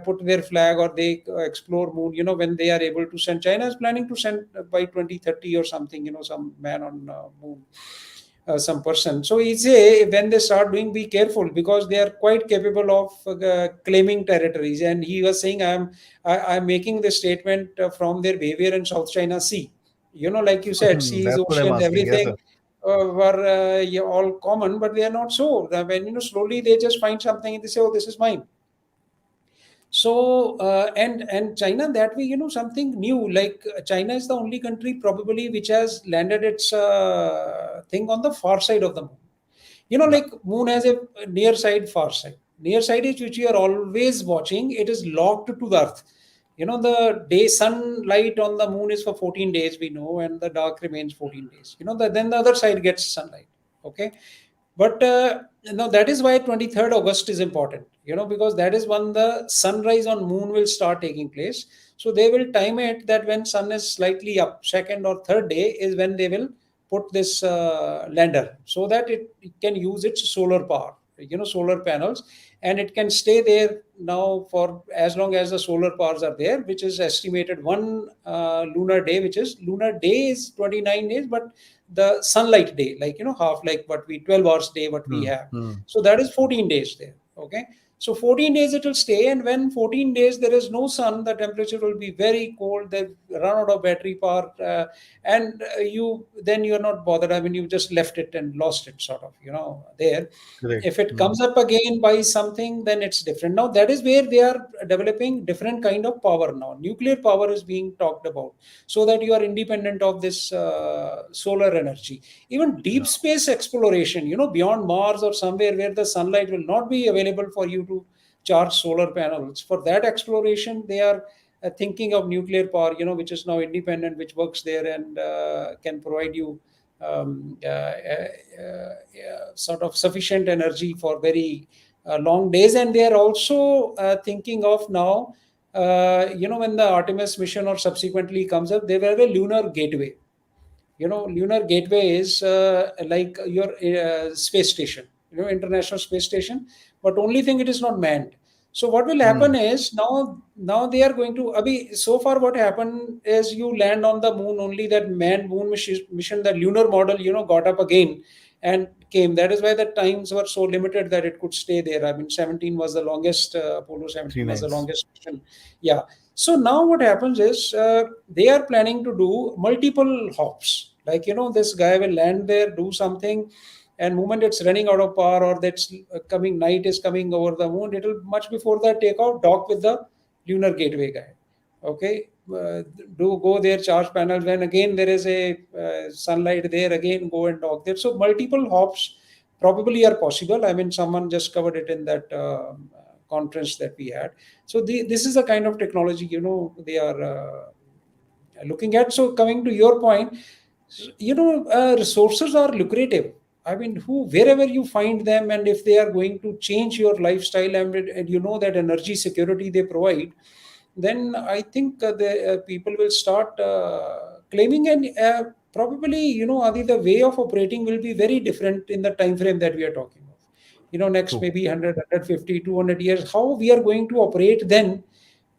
put their flag or they explore moon. When they are able to send, China is planning to send by 2030 or something. Some man on moon. Some person. So he say, when they start doing, be careful, because they are quite capable of claiming territories. And he was saying, I'm making this statement from their behavior in South China Sea. Like you said, seas, That's what I'm oceans, asking. Yes, everything sir. were yeah, all common, but they are not so. When slowly they just find something and they say, oh, this is mine. So and China, that way, something new. Like China is the only country probably which has landed its thing on the far side of the moon. Yeah. Like moon has a near side, far side. Near side is which you are always watching. It is locked to the earth. The day sunlight on the moon is for 14 days, we know, and the dark remains 14 days. Then the other side gets sunlight. Okay. But that is why 23rd August is important, because that is when the sunrise on moon will start taking place. So they will time it that when sun is slightly up, second or third day is when they will put this lander, so that it can use its solar power, solar panels, and it can stay there now for as long as the solar powers are there, which is estimated one lunar day, which is lunar day is 29 days, but the sunlight day, like half, like what we 12 hours day what we Hmm. have. Hmm. So that is 14 days there. Okay. So 14 days it will stay, and when 14 days there is no sun, the temperature will be very cold. They run out of battery power, and you then you're not bothered. I mean, you just left it and lost it, sort of, there. Correct. If it Hmm. comes up again by something, then it's different. Now that is where they are developing different kind of power. Now nuclear power is being talked about, so that you are independent of this solar energy. Even deep Yeah. space exploration, beyond Mars or somewhere where the sunlight will not be available for you to charge solar panels. For that exploration, they are thinking of nuclear power, which is now independent, which works there and can provide you sort of sufficient energy for very long days. And they are also thinking of now, when the Artemis mission or subsequently comes up, they will have a lunar gateway. Lunar gateway is like your space station, international space station, but only thing, it is not manned. So what will Hmm. happen is, now they are going to Abhi, so far what happened is, you land on the moon, only that manned moon mission, the lunar model, got up again and came. That is why the times were so limited that it could stay there. I mean, 17 was the longest, Apollo Three 17 was the nines. longest mission. Yeah. So now what happens is, they are planning to do multiple hops. Like, this guy will land there, do something, and moment it's running out of power, or that's coming, night is coming over the moon, it'll much before that take out, dock with the lunar gateway guy. Okay. Do go there, charge panels. When again there is a sunlight there, again go and dock there. So multiple hops probably are possible. I mean, someone just covered it in that conference that we had. So this is the kind of technology, they are looking at. So coming to your point, resources are lucrative. I mean, wherever you find them, and if they are going to change your lifestyle, and that energy security they provide, then I think the people will start claiming. And probably, Adi, the way of operating will be very different in the time frame that we are talking of. Next True. maybe 100, 200 years, how we are going to operate then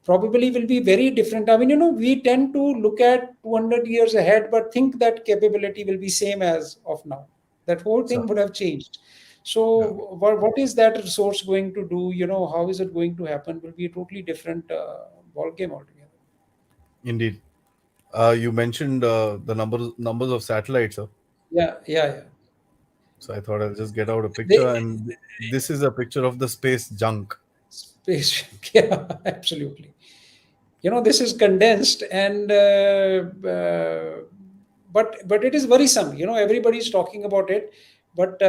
probably will be very different. I mean, we tend to look at 200 years ahead, but think that capability will be same as of now. That whole So, thing would have changed. So Yeah, what is that resource going to do? How is it going to happen? Will be a totally different ball game altogether. indeed. You mentioned the numbers of satellites, Yeah, yeah, yeah. so I thought I'll just get out a They, picture, and this is a picture of the space junk. space, yeah, absolutely. This is condensed, and but it is worrisome. Everybody's talking about it, but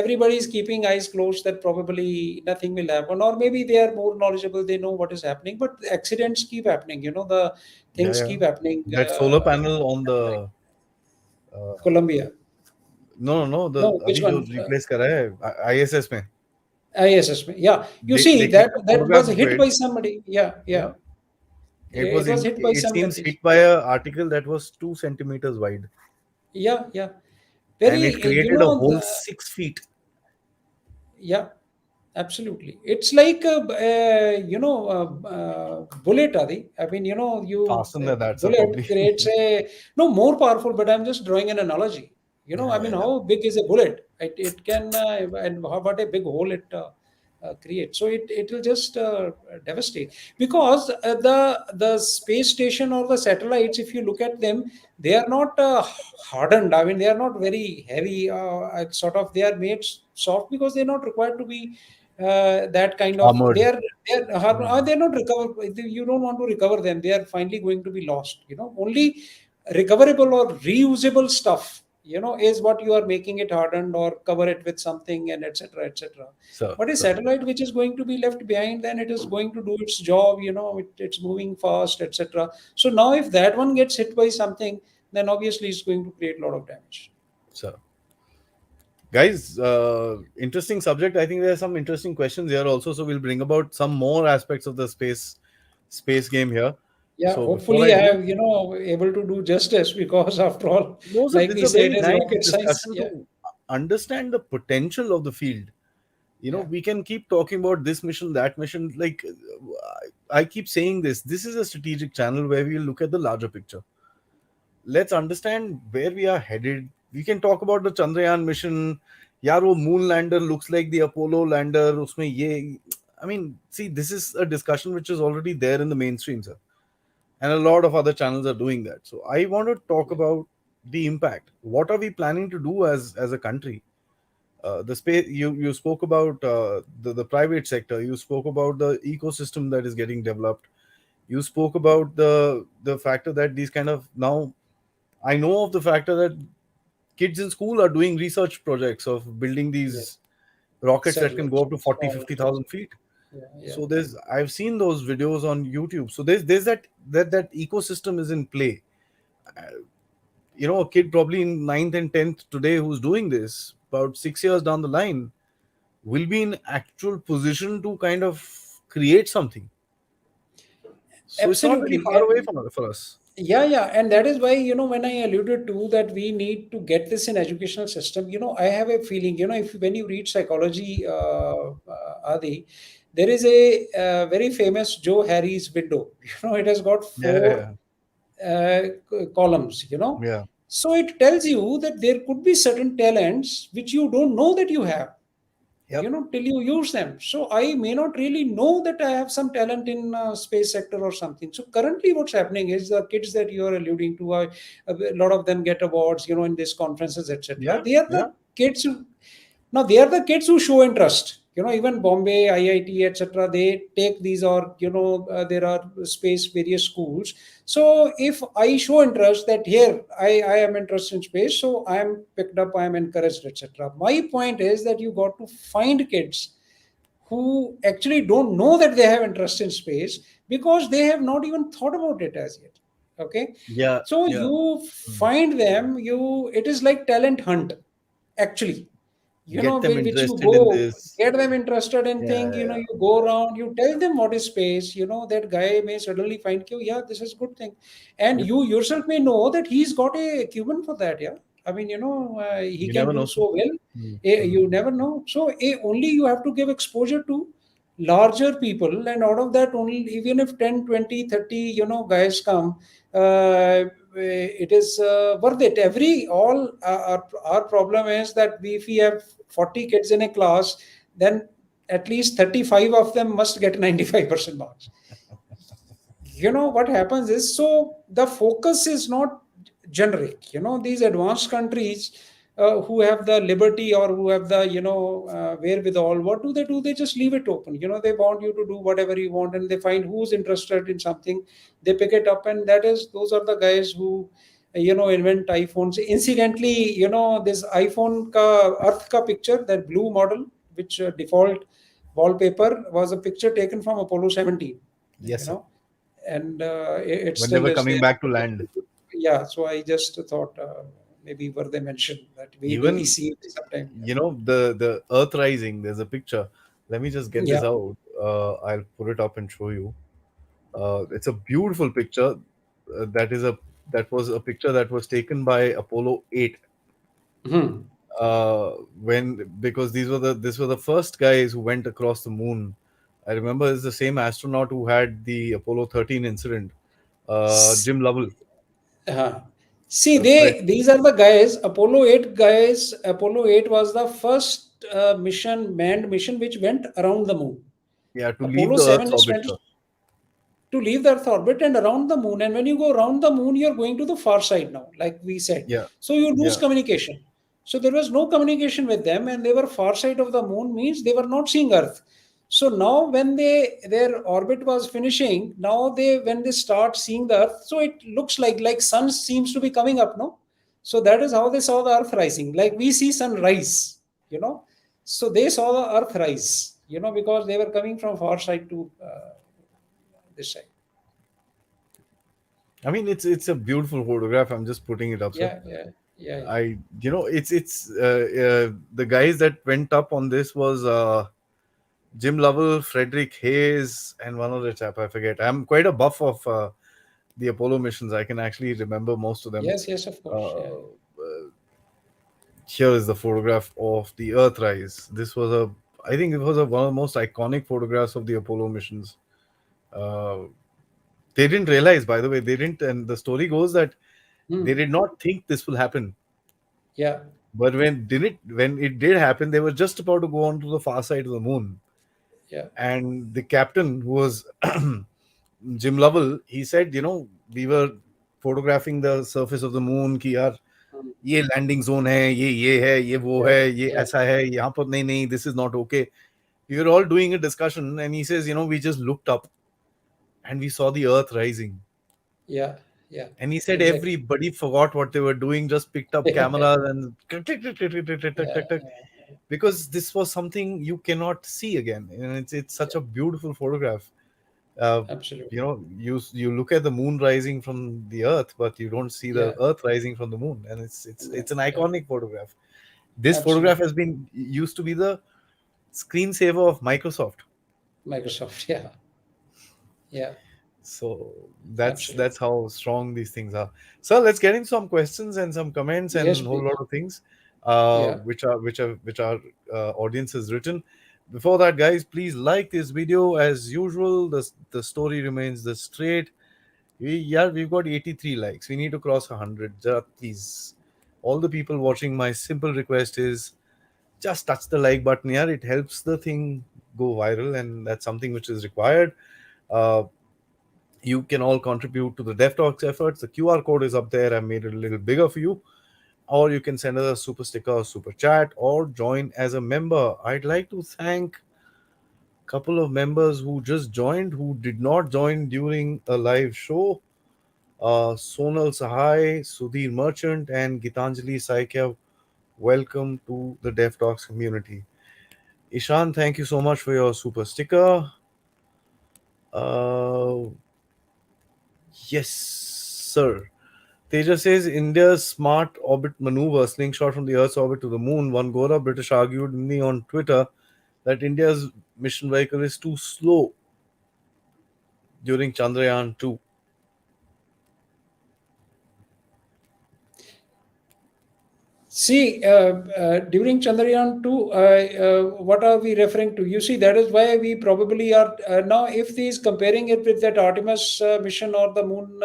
everybody's keeping eyes closed that probably nothing will happen, or maybe they are more knowledgeable, they know what is happening, but accidents keep happening. The Yeah, things yeah. keep happening. That solar panel on the uh, Colombia. no, no, no. The No, which अभी जो one? replace करा है ISS में. ISS. Yeah, you They see clicked that a that was photograph of hit it. by somebody. Yeah, yeah. Yeah, it was It was in. hit by It some seems countries. hit by a article that was 2 centimeters wide, Yeah, yeah. and Very, it created a whole 6 feet. yeah, absolutely. It's like bullet, Adi. I mean, Faster than that, sir. bullet Probably. creates a no more powerful. But I'm just drawing an analogy. Yeah, I yeah, mean, yeah. how big is a bullet? It can, and how about a big hole it creates? So it will just devastate, because the space station or the satellites, if you look at them, they are not hardened. I mean, they are not very heavy. Sort of, they are made soft because they're not required to be that kind of. Armored. They're not recover. You don't want to recover them. They are finally going to be lost. Only recoverable or reusable stuff. Is what you are making it hardened or cover it with something, and etc. etc. Sir, But a sir. satellite which is going to be left behind, then it is going to do its job. It's moving fast, etc. So now, if that one gets hit by something, then obviously it's going to create a lot of damage. Sir. Guys, interesting subject. I think there are some interesting questions here also. So we'll bring about some more aspects of the space game here. Yeah, So before hopefully I I do, have, able to do justice, because after all, no, sir, like this is we a say, very it is nice rocket science. discussion Yeah, to understand the potential of the field. yeah, We can keep talking about this mission, that mission. Like I keep saying this. This is a strategic channel where we look at the larger picture. Let's understand where we are headed. We can talk about the Chandrayaan mission. यार वो moon lander looks like the Apollo lander. उसमें ये, I mean, see, this is a discussion which is already there in the mainstream, sir, and a lot of other channels are doing that. So I want to talk yeah, about the impact. What are we planning to do as a country? The space you spoke about, the private sector. You spoke about the ecosystem that is getting developed. You spoke about the factor that these kind of now I know of the factor that kids in school are doing research projects of building yeah. these rockets that can go Satellites, up to 40, small, 50,000 feet. yeah, yeah, So there's I've seen those videos on YouTube. So there's that ecosystem is in play. A kid probably in ninth and 10th today who's doing this about 6 years down the line will be in actual position to kind of create something. So it's not very absolutely. far away for us. Yeah, yeah, and that is why, when I alluded to that, we need to get this in educational system. I have a feeling, if when you read psychology, Adi, there is a very famous Joe Harry's window. It has got Yeah, four yeah, columns. yeah. So it tells you that there could be certain talents which you don't know that you have, Yep. till you use them. So I may not really know that I have some talent in space sector or something. So currently what's happening is the kids that you are alluding to, a lot of them get awards, in these conferences, etc. Yeah, They are the yeah. kids who, now they are the kids who show interest. Even Bombay, IIT, etc. They take these, or there are space various schools. So if I show interest that here I am interested in space, so I am picked up, I am encouraged, etc. My point is that you got to find kids who actually don't know that they have interest in space, because they have not even thought about it as yet. Okay, Yeah, so yeah. you Mm. find them. It is like talent hunt, actually. Get them Which you interested in go this. get them interested in Yeah, thing. yeah, yeah. You go around, you tell them what is space. That guy may suddenly find you, yeah, this is good thing, and Yep. you yourself may know that he's got a acumen for that. Yeah, I mean, he You can never do know, sir. so well. Mm, You mm. never know. So only you have to give exposure to larger people, and out of that, only even if 10, 20, 30, guys come, uh, it is worth it. Our problem is that if we have 40 kids in a class, then at least 35 of them must get 95% marks. What happens is, so the focus is not generic. These advanced countries who have the liberty, or who have the wherewithal, what do? They just leave it open. They want you to do whatever you want, and they find who's interested in something, they pick it up. And those are the guys who invent iPhones. Incidentally, this iPhone ka earth ka picture, that blue model, which default wallpaper, was a picture taken from Apollo 17. Yes, you sir. know and it When they still were is coming there. back to land. Yeah, so I just thought maybe were they mentioned that we maybe Even, see it sometime. the Earth rising. There's a picture. Let me just get Yeah. this out. I'll put it up and show you. It's a beautiful picture. That was a picture that was taken by Apollo 8. Hmm. When Because these were the first guys who went across the moon. I remember it's the same astronaut who had the Apollo 13 incident. S- Jim Lovell. uh, See, Fred. these are the guys. Apollo 8 guys. Apollo 8 was the first manned mission which went around the moon. Yeah, to leave Apollo the 7 Earth's is orbit, trying sir. to leave the Earth orbit and around the moon. And when you go around the moon, you're going to the far side now, like we said. Yeah, So you lose yeah. communication. So there was no communication with them, and they were far side of the moon, means they were not seeing Earth. So now when their orbit was finishing, now when they start seeing the Earth, so it looks like sun seems to be coming up, no? So that is how they saw the Earth rising. Like we see sun rise, you know. So they saw the Earth rise, because they were coming from far side to this side. I mean, it's a beautiful photograph. I'm just putting it up, sir. Yeah, yeah, yeah, yeah. It's the guys that went up on this was Jim Lovell, Frederick Hayes, and one other chap. I forget. I'm quite a buff of the Apollo missions. I can actually remember most of them. Yes, yes, of course. Yeah, Here is the photograph of the Earthrise. I think it was one of the most iconic photographs of the Apollo missions. Uh, they didn't realize, by the way, they didn't, and the story goes that yeah. they did not think this will happen. Yeah, But when it did happen, they were just about to go on to the far side of the moon. yeah, And the captain, who was Jim Lovell, he said, we were photographing the surface of the moon कि यार mm, ये landing zone है ये है ये वो yeah, है ये yeah, ऐसा है यहाँ पर नहीं this is not okay. We were all doing a discussion, and he says, we just looked up and we saw the earth rising. yeah, yeah. And he said Exactly. everybody forgot what they were doing, just picked up Yeah, cameras and tick, tick, tick, tick, tick, tick, tick, tick, yeah, tick, tick, because this was something you cannot see again. And it's such yeah. a beautiful photograph. Uh, Absolutely. you look at the moon rising from the earth, but you don't see the Yeah, earth rising from the moon, and it's an yeah. iconic photograph. This photograph Absolutely. has been used to be the screensaver of Microsoft. Microsoft. Yeah, yeah. So Absolutely. that's how strong these things are. So let's get into some questions and some comments Yes, and a whole lot please. of things, Yeah. which our audience has written. Before that, guys, please like this video as usual. The story remains the straight. We've got 83 likes. We need to cross 100. Please, all the people watching, my simple request is just touch the like button. Yeah, it helps the thing go viral, and that's something which is required. Uh, you can all contribute to the DevTalks efforts. The QR code is up there. I made it a little bigger for you. Or you can send us a super sticker or super chat or join as a member. I'd like to thank a couple of members who just joined, who did not join during a live show. Sonal Sahai, Sudhir Merchant, and Gitanjali Saikya. Welcome to the DevTalks community. Ishan, thank you so much for your super sticker. Uh, yes, sir. Teja says India's smart orbit maneuver, slingshot from the Earth's orbit to the moon. One Gora British argued me on Twitter that India's mission vehicle is too slow during Chandrayaan 2. See, during Chandrayaan 2, what are we referring to? You see, that is why we probably are now, if he is comparing it with that Artemis mission or the moon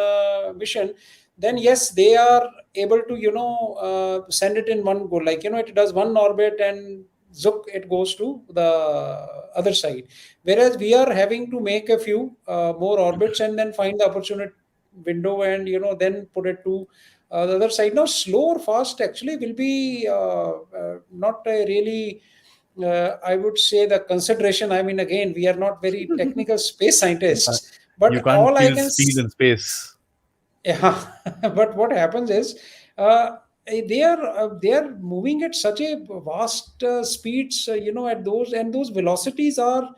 mission, then yes, they are able to, send it in one go. Like, it does one orbit and zook, it goes to the other side. Whereas we are having to make a few more orbits and then find the opportunity window and, then put it to the other side. Now, slow or fast actually will be not a really, I would say, the consideration. I mean, again, we are not very technical space You can't, scientists, you but can't all I kill can speed in space. yeah, but what happens is they are moving at such a vast speeds, at those velocities are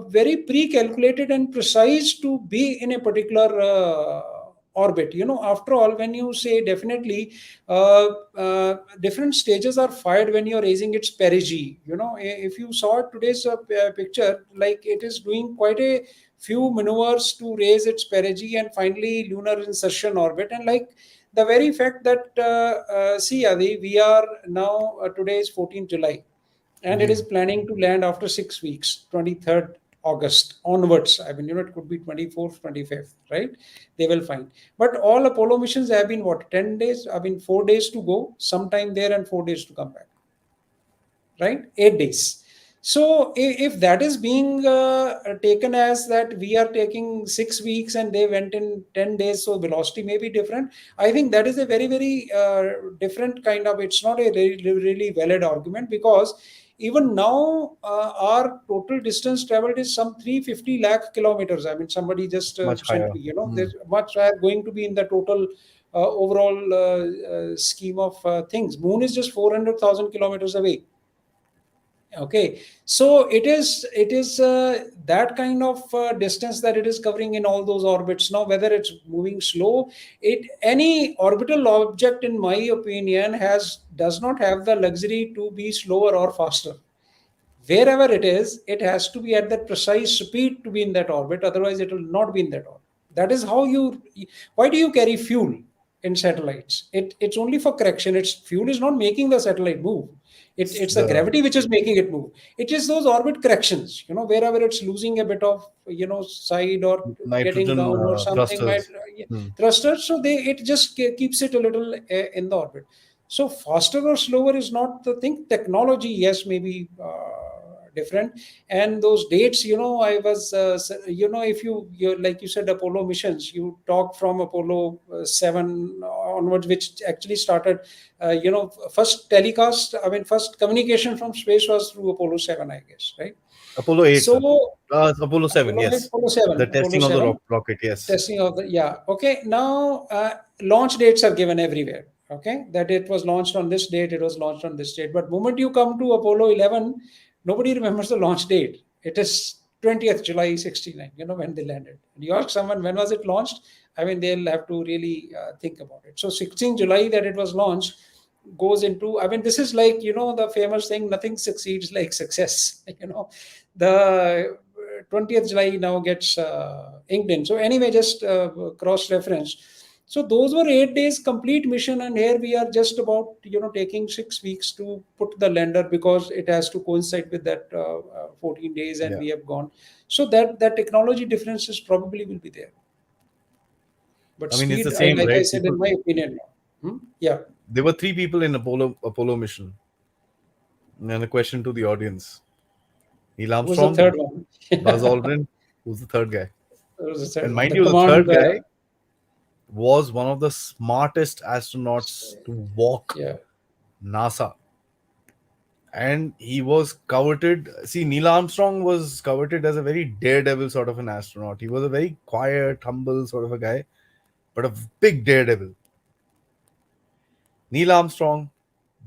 very pre-calculated and precise to be in a particular orbit. After all, when you say definitely, different stages are fired when you're raising its perigee. If you saw today's picture, like it is doing quite a few maneuvers to raise its perigee and finally lunar insertion orbit. And like the very fact that see, Adi, we are now today is 14th July, and it Ji. is planning to land after 6 weeks, 23rd August onwards. I mean, it could be 24th, 25th, right? They will find. But all Apollo missions have been what, 10 days? I mean, 4 days to go, sometime there, and 4 days to come back, right? 8 days. So if that is being taken as that we are taking 6 weeks and they went in 10 days, so velocity may be different. I think that is a very, very different kind of, it's not a really, really valid argument, because even now our total distance traveled is some 350 lakh kilometers. I mean, somebody just Much sent higher. me, Hmm. there's much higher going to be in the total overall scheme of things. Moon is just 400,000 kilometers away. Okay, so it is that kind of distance that it is covering in all those orbits. Now, whether it's moving slow, it any orbital object, in my opinion, has does not have the luxury to be slower or faster. Wherever it is, it has to be at that precise speed to be in that orbit. Otherwise, it will not be in that orbit. That is how you. Why do you carry fuel in satellites? It's only for correction. It's fuel is not making the satellite move. It's the The gravity which is making it move. It is those orbit corrections. Wherever it's losing a bit of side or getting nitrogen down or something might thrusters. Hmm. thrusters. So it just keeps it a little in the orbit. So faster or slower is not the thing. Technology, yes, maybe different. And those dates, I was, if you like you said, Apollo missions, you talk from Apollo 7 onwards, which actually started, first telecast. I mean, first communication from space was through Apollo 7, I guess, right? Apollo 8, sir. So It's Apollo 7, Apollo 8, yes. Apollo The 7, Apollo testing of the 7. rocket, yes. Testing of the, yeah, okay. Now launch dates are given everywhere. Okay, that it was launched on this date, it was launched on this date. But moment you come to Apollo 11, nobody remembers the launch date. It is 20th July 69, when they landed. And you ask someone when was it launched, I mean, they'll have to really think about it. So 16th July that it was launched goes into, I mean, this is like, the famous thing, nothing succeeds like success. The 20th July now gets inked in. So anyway, just cross reference. So those were 8 days complete mission, and here we are just about taking 6 weeks to put the lander, because it has to coincide with that 14 days, and Yeah. we have gone. So that technology differences probably will be there, but I mean, it's the speed, same, like I right? said, in People, my opinion, yeah. there were three people in Apollo mission. And a question to the audience: Neil Who was the Armstrong, third one? Buzz Aldrin. Who's the third guy? Who was the And third one? mind The you, the command. third guy was one of the smartest astronauts to walk Yeah, NASA. And he was coveted. See, Neil Armstrong was coveted as a very daredevil sort of an astronaut. He was a very quiet, humble sort of a guy, but a big daredevil. Neil Armstrong,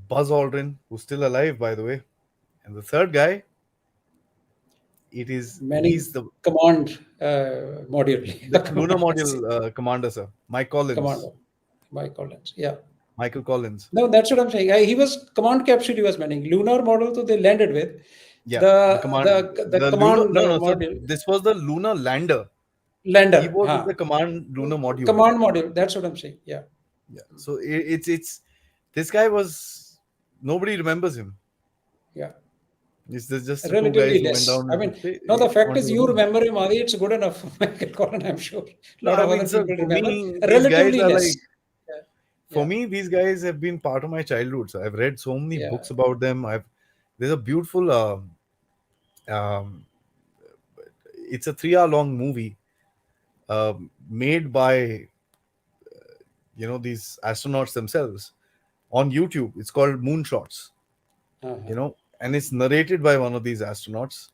Buzz Aldrin, who's still alive, by the way, and the third guy, Manning he's the command module. lunar Command, module commander, sir, Mike Collins, commander. Mike Collins. Yeah. Michael Collins. No, that's what I'm saying. He was command capsule. He was manning lunar model. So they landed with Yeah, the the command, the the lunar. command No, no, sir. module This was the lunar lander. He lander. was in Huh. the command lunar module. Command module. That's what I'm saying. Yeah. Yeah. So it's this guy was nobody remembers him. Yeah. It's just the two guys Relatively who went less. down I into mean, no, the fact onto is the you moon. remember him, Adi, it's good enough for Michael Collins, I'm sure. A No, lot I of mean, other sir, people for remember. me, these guys Relatively are like less. For yeah, me, these guys have been part of my childhood. So I've read so many yeah, books about them. I've There's a beautiful um, it's a 3 hour long movie made by these astronauts themselves on YouTube. It's called Moonshots. uh-huh, And it's narrated by one of these astronauts.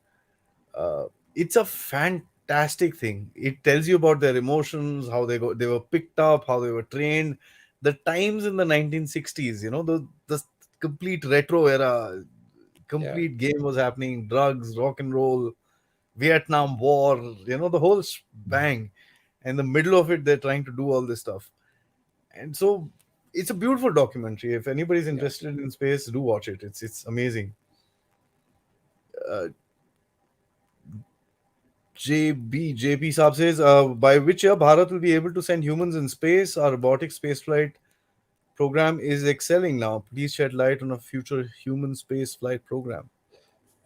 uh, it's a fantastic thing. It tells you about their emotions, how they were picked up, how they were trained, the times in the 1960s. The complete retro era, yeah, complete game was happening, drugs, rock and roll, Vietnam War, the whole bang. In the middle of it, they're trying to do all this stuff. And so it's a beautiful documentary. If anybody's yeah. interested in space, do watch it. It's amazing. uh, JP Saab says, by which year Bharat will be able to send humans in space? Our robotic spaceflight program is excelling now. Please shed light on a future human space flight program.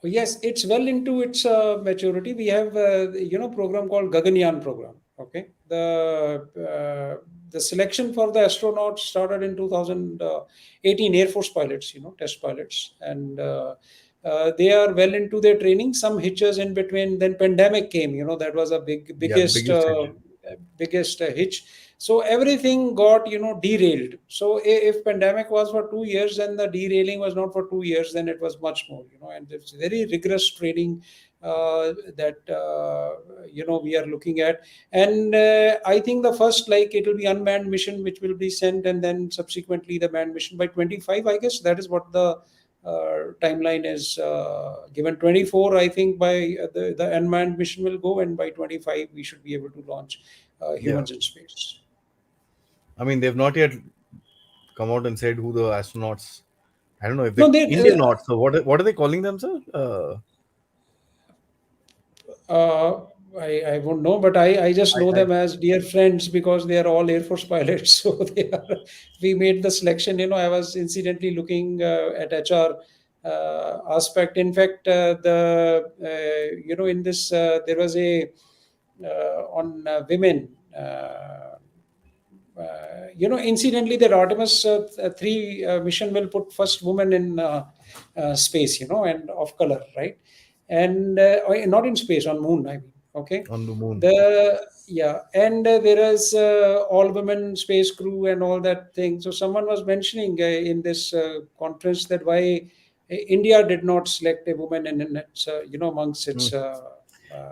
Yes, it's well into its maturity. We have program called Gaganyaan program. Okay, the selection for the astronauts started in 2018. Air Force pilots, test pilots, and they are well into their training. Some hitches in between. Then pandemic came. That was a Yeah, biggest hit. biggest hitch. So everything got derailed. So if pandemic was for 2 years, then the derailing was not for 2 years, then it was much more. And it's very rigorous training that we are looking at. And I think the first, like, it will be unmanned mission which will be sent, and then subsequently the manned mission by 25, I guess. That is what the timeline is given. 24, I think, by the unmanned mission will go, and by 25 we should be able to launch Yeah. humans in space. I mean, they've not yet come out and said who the astronauts. I don't know if No, they they Indian nauts. So what are they calling themselves? Uh, I won't know, but I just know I them as dear friends because they are all Air Force pilots. So we made the selection. I was incidentally looking at HR aspect. In fact, in this, there was a on women. Incidentally, that Artemis 3 mission will put first woman in space, and of color, right? And not in space, on moon, I mean. Okay. on the moon. The Yeah, and there is all women space crew and all that thing. So someone was mentioning in this conference that why India did not select a woman in its, amongst Hmm. its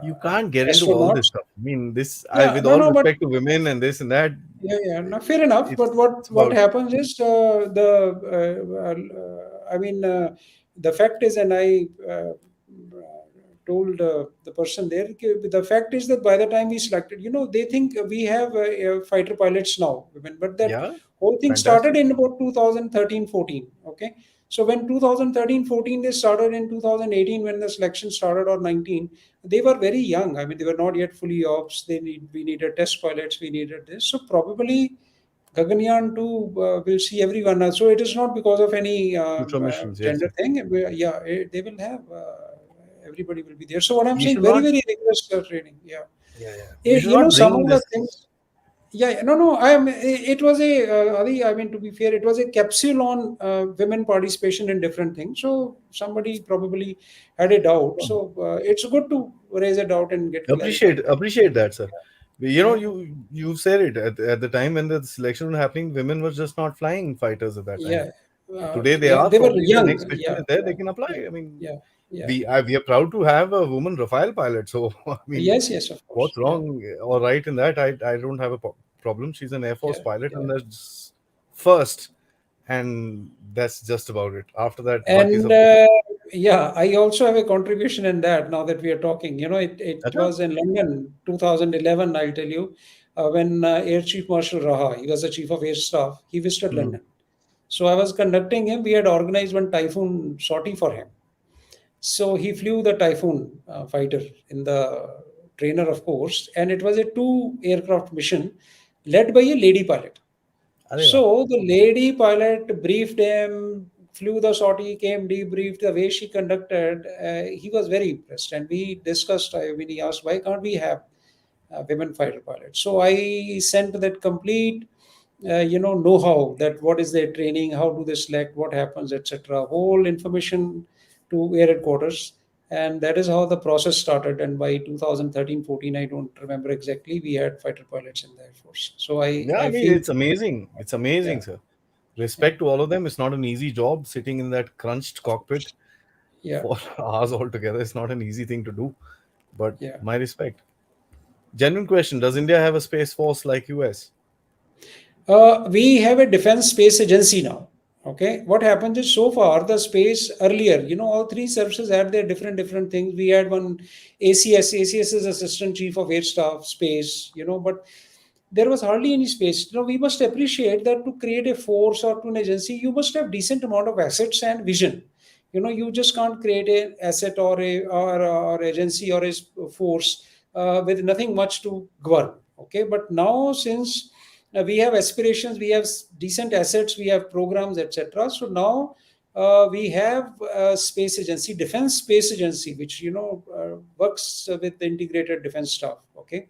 You can't get into all this astronauts. stuff. I mean, Yeah, with no, all no, but respect to women and this and that, yeah, yeah, no, fair enough. But what it's what about, happens is I mean, the fact is, and I told the person there, the fact is that by the time we selected, they think we have fighter pilots now, women, but that yeah, whole thing started fantastic. in about 2013-14. Okay, so when 2013-14 they started, in 2018 when the selection started, or 19, they were very young. I mean, they were not yet fully ops. We needed test pilots. We needed this. So probably Gaganyaan too will see everyone. So it is not because of any Future missions, yes, gender yes. thing. Yeah, they will have. Everybody will be there. So what I'm You saying, should very not, very rigorous training. Yeah. yeah, yeah. You should not Some bring of the this. things. Yeah, yeah, no, no. It was a. Adi, I mean, to be fair, it was a capsule on women participation in different things. So somebody probably had a doubt. So it's good to raise a doubt and get clarified. Appreciate that, sir. Yeah, You said it at the time when the selection was happening. Women were just not flying fighters at that time. yeah, Today they yeah. are. They were Probably if the young. next mission Yeah, is there, yeah, they can apply. yeah, I mean, yeah, yeah. we are proud to have a woman Rafale pilot. So I mean, Yes, yes, of course. what's Yeah, wrong or right in that? I don't have a problem. She's an Air Force yeah, pilot, yeah. and that's first, and that's just about it. After that, baki And sab. yeah, I also have a contribution in that. Now that we are talking, it Acha? was in London, 2011. I'll tell you, when Air Chief Marshal Raha, he was the chief of air staff. He visited Hmm. London. So I was conducting him. We had organized one typhoon sortie for him. So he flew the Typhoon fighter in the trainer, of course, and it was a two aircraft mission led by a lady pilot. Arey wah. So the lady pilot briefed him, flew the sortie, came debriefed the way she conducted. He was very impressed, and we discussed. I mean, he asked, "Why can't we have women fighter pilots?" So I sent that complete know-how, that what is their training, how do they select, what happens, etc. Whole information to air headquarters, and that is how the process started. And by 2013-14, I don't remember exactly, we had fighter pilots in the Air Force. So I Yeah, I I mean, feel, it's amazing. It's amazing, yeah, sir. yeah, Respect to all of them. It's not an easy job sitting in that crunched cockpit yeah, for hours altogether. It's not an easy thing to do. But yeah. my respect. Genuine question: does India have a space force like US? We have a defense space agency now. Okay, what happens is, so far the space earlier, all three services had their different things. We had one ACS. ACS is Assistant Chief of Air Staff Space. But there was hardly any space. We must appreciate that to create a force or to an agency, you must have decent amount of assets and vision. You just can't create an asset or agency or a force with nothing much to govern. Okay, but now, since we have aspirations, we have decent assets, we have programs, etc. So now we have a space agency, defense space agency, which works with the integrated defense staff. Okay,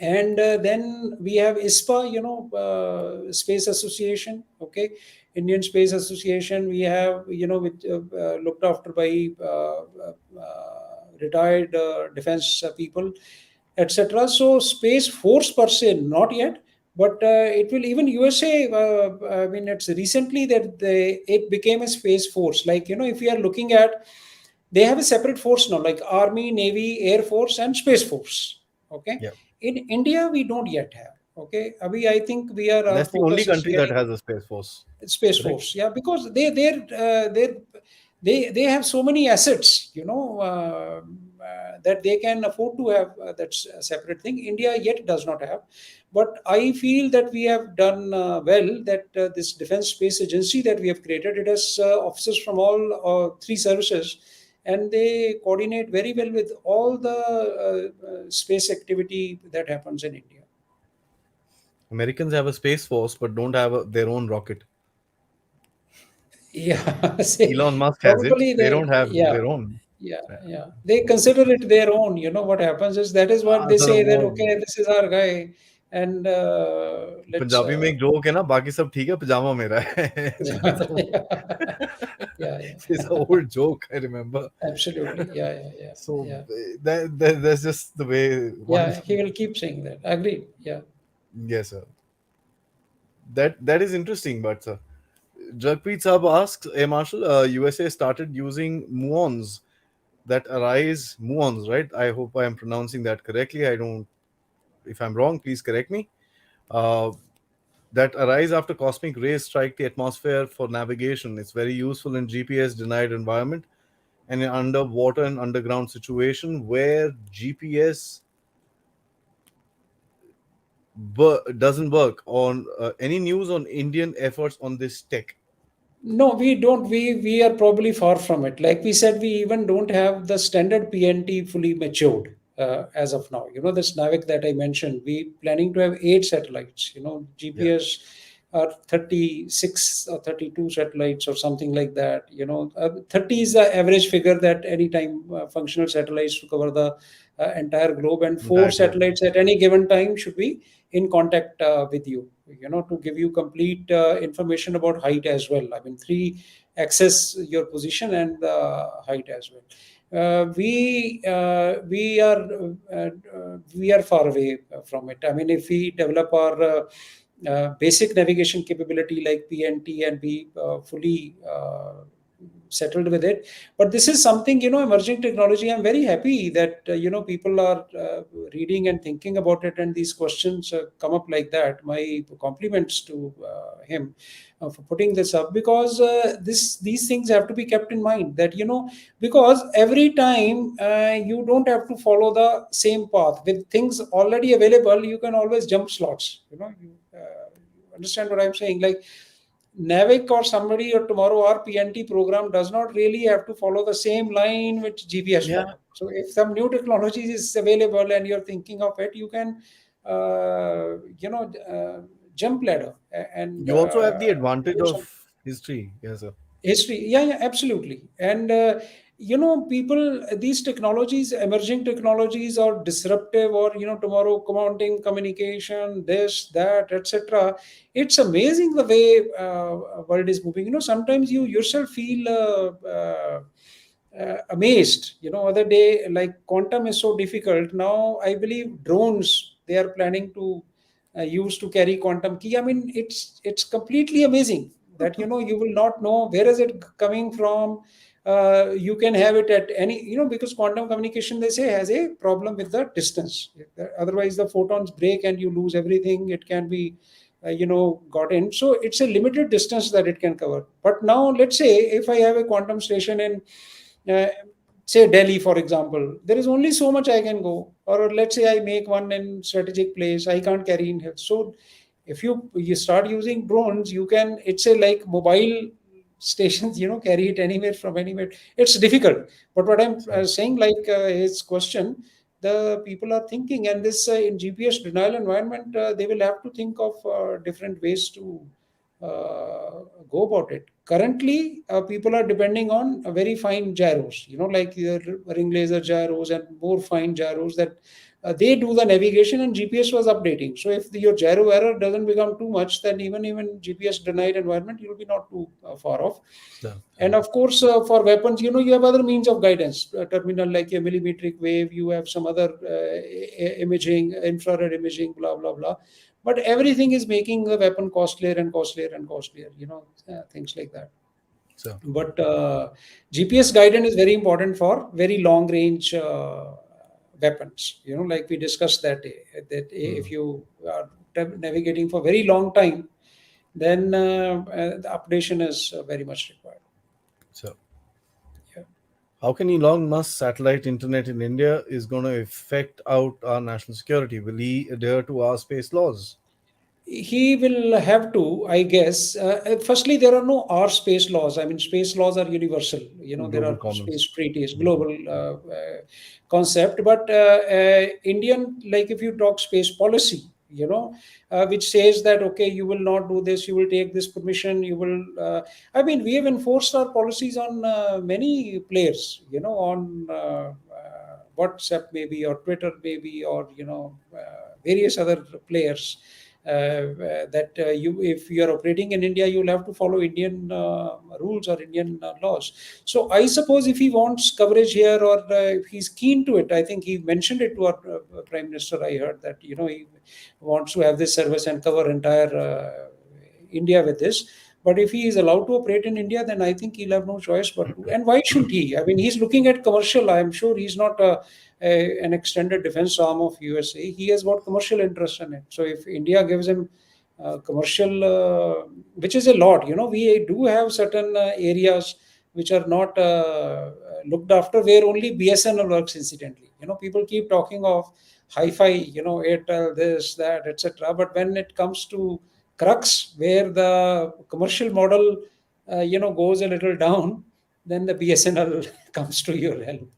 and then we have ISPA, Space Association. Okay, Indian Space Association. We have, which looked after by retired defense people, etc. So space force per se, not yet, but it will. Even USA, I mean, it's recently that it became a space force. Like, if you are looking at, they have a separate force now, like Army, Navy, Air Force, and Space Force. Okay, Yeah. in India we don't yet have. Okay, I think we are, our That's the only focus is country that very has a space force. Space Correct? Force. Yeah, because they have so many assets, that they can afford to have. That's a separate thing. India yet does not have, but I feel that we have done well. That this Defense Space Agency that we have created, it has officers from all three services, and they coordinate very well with all the space activity that happens in India. Americans have a space force but don't have their own rocket. Yeah, say, Elon Musk has it. probably They they, don't have yeah, their own. yeah, Yeah. yeah. They consider it their own. What happens is, that is what they Sort of say, that वो okay, this is our guy, and let's. Punjabi में एक joke है ना बाकी सब ठीक है पजामा मेरा है that's a, Yeah, yeah, it's an old joke I remember. absolutely. Yeah, yeah, yeah, So yeah, that's just the way one. yeah. He will keep saying that. Agreed. Yeah. Yes, sir. That is interesting, but sir, Jagpreet Saab asks, "Hey Marshall, USA started using muons, right? I hope I am pronouncing that correctly. I don't. If I'm wrong, please correct me. Uh, that arise after cosmic rays strike the atmosphere for navigation. It's very useful in GPS denied environment and in underwater and underground situation where GPS doesn't work. On any news on Indian efforts on this tech?" No, we don't. We are probably far from it. Like we said, we even don't have the standard PNT fully matured as of now. This NAVIC that I mentioned, we planning to have 8 satellites. Yeah, GPS are 36 or 32 satellites or something like that. 30 is the average figure that any time functional satellites to cover the entire globe, and four entire globe. satellites at any given time should be in contact with you, to give you complete information about height as well. I mean, three, access your position and the height as well. We are far away from it. I mean, if we develop our basic navigation capability like PNT, and be fully settled with it. But this is something, emerging technology. I'm very happy that people are reading and thinking about it, and these questions come up like that. My compliments to him for putting this up, because these things have to be kept in mind, that because every time you don't have to follow the same path. With things already available, you can always jump slots. You understand what I'm saying? Like, NAVIC or somebody or tomorrow our PNT program does not really have to follow the same line which GPS Yeah, follow. So if some new technology is available and you're thinking of it, you can, jump ladder and you also have the advantage do of some history. Yes, sir. history. Yeah, yeah, absolutely. And people, these technologies, emerging technologies, are disruptive, or tomorrow quantum communication, this, that, etc. It's amazing the way world is moving. Sometimes you yourself feel amazed. Other day, like, quantum is so difficult. Now I believe drones they are planning to use to carry quantum key. I mean, it's completely amazing that you will not know where is it coming from. You can have it at any, because quantum communication, they say, has a problem with the distance. Otherwise the photons break and you lose everything. It can be got in. So it's a limited distance that it can cover. But now let's say if I have a quantum station in uh, say Delhi, for example, there is only so much I can go. Or let's say I make one in strategic place, I can't carry in here. So if you start using drones, you can, it's a like mobile stations, carry it anywhere from anywhere. It's difficult. But what I'm So, saying, like, his question, the people are thinking, and this in GPS denial environment, they will have to think of different ways to go about it. Currently, people are depending on very fine gyros, like ring laser gyros and more fine gyros that they do the navigation, and GPS was updating. So if your gyro error doesn't become too much, then even GPS denied environment, you'll be not too far off. so, And so, of course, for weapons, you have other means of guidance, terminal like a millimetric wave, you have some other imaging, infrared imaging, blah, blah, blah. But everything is making the weapon costlier and costlier and costlier, things like that. so, But GPS guidance is very important for very long range weapons, like we discussed that day, that if mm, you are navigating for very long time, then the updation is very much required. so. Yeah. How can Elon Musk satellite internet in India is going to affect out our national security? Will he adhere to our space laws? He will have to, I guess. Firstly, there are no R space laws. I mean, space laws are universal. There Global are space commons. treaties, Mm, global concept. But Indian, like, if you talk space policy, which says that, okay, you will not do this, you will take this permission, you will. I mean, we have enforced our policies on many players. On WhatsApp maybe, or Twitter maybe, or various other players, that you if you are operating in India, you will have to follow Indian rules or Indian laws. So I suppose if he wants coverage here, or if he's keen to it, I think he mentioned it to our Prime Minister. I heard that he wants to have this service and cover entire India with this. But if he is allowed to operate in India, then I think he'll have no choice but to. And why should he? I mean, he's looking at commercial. I'm sure he's not an extended defense arm of USA. He has got commercial interest in it. So if India gives him commercial, which is a lot, we do have certain areas which are not looked after, where only BSNL works incidentally. People keep talking of hi-fi, Airtel, this, that, etc. But when it comes to crux, where the commercial model, goes a little down, then the BSNL comes to your help,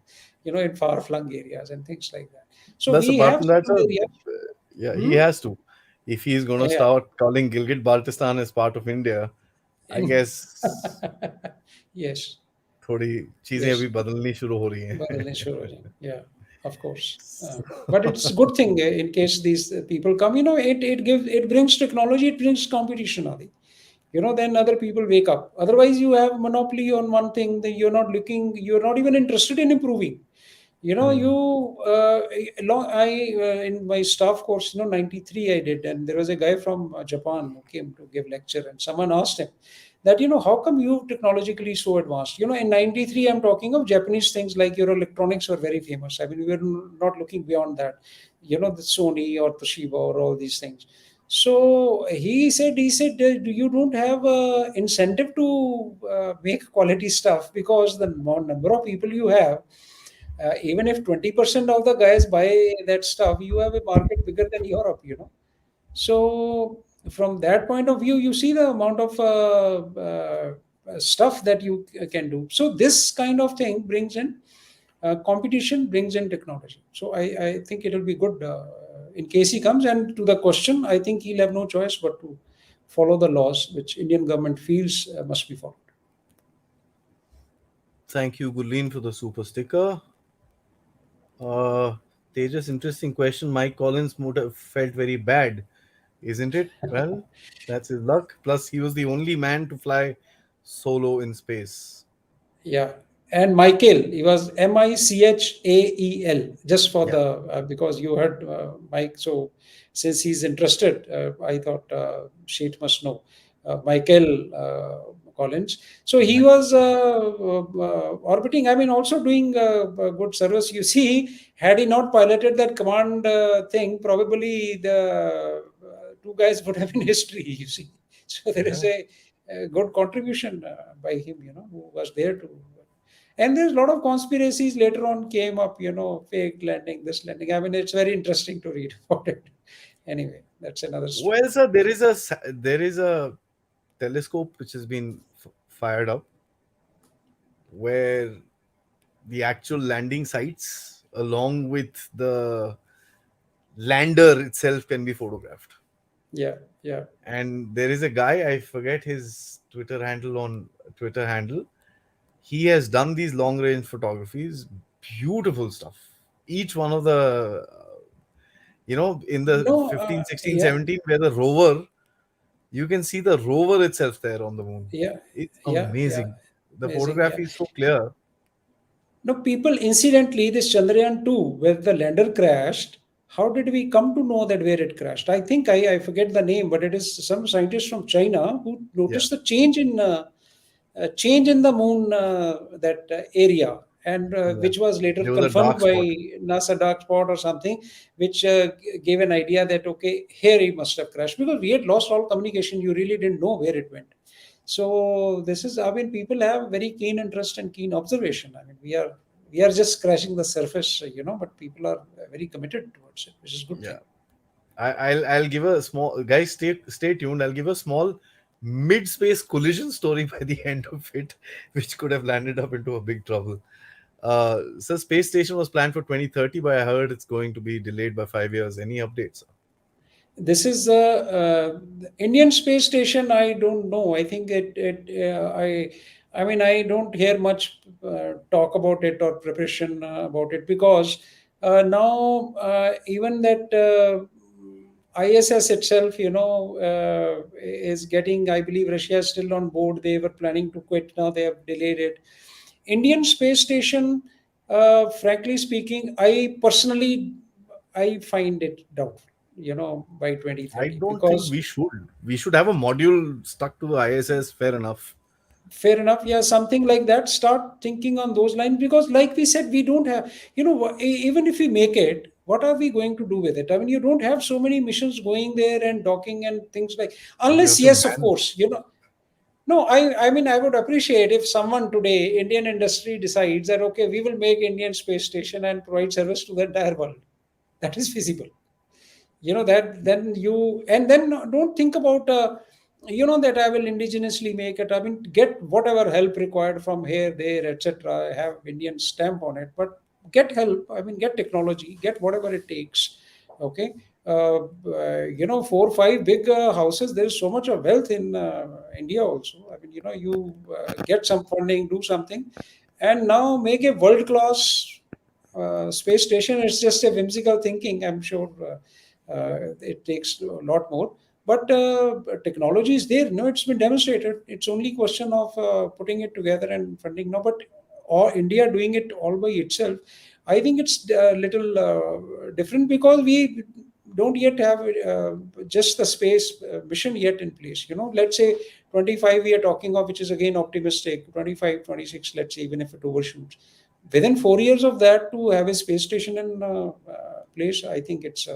in far-flung areas and things like that. So That's we apart have from that, certain sir. areas. Yeah, he Hmm? has to. If he's going to Yeah. start calling Gilgit Baltistan as part of India, I guess Yes. थोड़ी चीजें अभी Yes. बदलनी शुरू हो रही बदलने हैं. शुरू हो जाएंगे. Yeah, of course. But it's a good thing, in case these people come. It brings technology, it brings competition, Adi. Then other people wake up. Otherwise, you have monopoly on one thing. Then you're not even interested in improving. You Hmm. in my staff course, 93 I did, and there was a guy from Japan who came to give lecture, and someone asked him that, how come you technologically so advanced? In 93, I'm talking of Japanese things, like your electronics were very famous. I mean, we were not looking beyond that, the Sony or Toshiba or all these things. So he said, you don't have a incentive to make quality stuff, because the more number of people you have, even if 20% of the guys buy that stuff, you have a market bigger than Europe. So from that point of view, you see the amount of stuff that you can do. So this kind of thing brings in competition, brings in technology. So I think it will be good, in case he comes. And to the question, I think he'll have no choice but to follow the laws which Indian government feels must be followed. Thank you, Gulleen, for the super sticker. Uh, Tejas, interesting question. Mike Collins would have felt very bad, isn't it? Well, that's his luck. Plus, he was the only man to fly solo in space. Yeah. And Michael, he was Michael, just for Yeah. the, because you heard Mike. So since he's interested, I thought Sheet must know. Michael Collins. So he Michael. was orbiting, I mean, also doing good service. You see, had he not piloted that command thing, probably the two guys would have been history, you see. So there is Yeah. a good contribution by him, who was there to. And there's a lot of conspiracies later on came up, fake landing, this landing. I mean, it's very interesting to read about it. Anyway, that's another story. Well, sir, there is a telescope which has been fired up where the actual landing sites along with the lander itself can be photographed. Yeah, yeah. And there is a guy, I forget his Twitter handle. He has done these long range photographies, beautiful stuff. Each one of the in the No, 15, 16, yeah, 17, where the rover, you can see the rover itself there on the moon. yeah, It's yeah. amazing. The Amazing, yeah. photography is so clear. No, people, incidentally, this Chandrayaan 2, where the lander crashed, how did we come to know that where it crashed? I think I forget the name, but it is some scientist from China who Yeah, noticed the change in the moon that area, and yeah. which was later There was a confirmed dark by spot. NASA dark spot or something, which gave an idea that okay, here he must have crashed because we had lost all communication. You really didn't know where it went. So this is, I mean, people have very keen interest and keen observation. I mean, we are just scratching the surface, but people are very committed towards it, which is a good thing. Yeah. I'll give a small, guys, stay tuned. I'll give a small mid space collision story by the end of it, which could have landed up into a big trouble. So space station was planned for 2030, but I heard it's going to be delayed by 5 years. Any updates? This is the Indian space station. I don't know. I think I mean, I don't hear much talk about it or preparation about it because now even that ISS itself, is getting. I believe Russia is still on board. They were planning to quit. Now they have delayed it. Indian space station. Frankly speaking, I find it doubtful, by I 2030, don't think because we should. We should have a module stuck to the ISS. Fair enough. fair enough, yeah, something like that. Start thinking on those lines because, like we said, we don't have, even if we make it, what are we going to do with it? I mean, you don't have so many missions going there and docking and things like, You unless, have to yes, of man. course, no, I mean, I would appreciate if someone today, Indian industry decides that, okay, we will make Indian space station and provide service to the entire world. That is feasible. That then you, and then don't think about that I will indigenously make it. I mean, get whatever help required from here, there, etc. Have Indian stamp on it, but get help. I mean, get technology, get whatever it takes. Okay. 4 or 5 big houses, there is so much of wealth in India also. I mean, you get some funding, do something, and now make a world class space station. It's just a whimsical thinking, I'm sure. It takes a lot more, but technology is there. No, it's been demonstrated. It's only question of putting it together and funding now. But or India doing it all by itself, I think it's a little different because we don't yet have just the space mission yet in place. Let's say 25 we are talking of, which is again optimistic. 25, 26, let's say, even if it overshoots, within 4 years of that, to have a space station in place, I think it's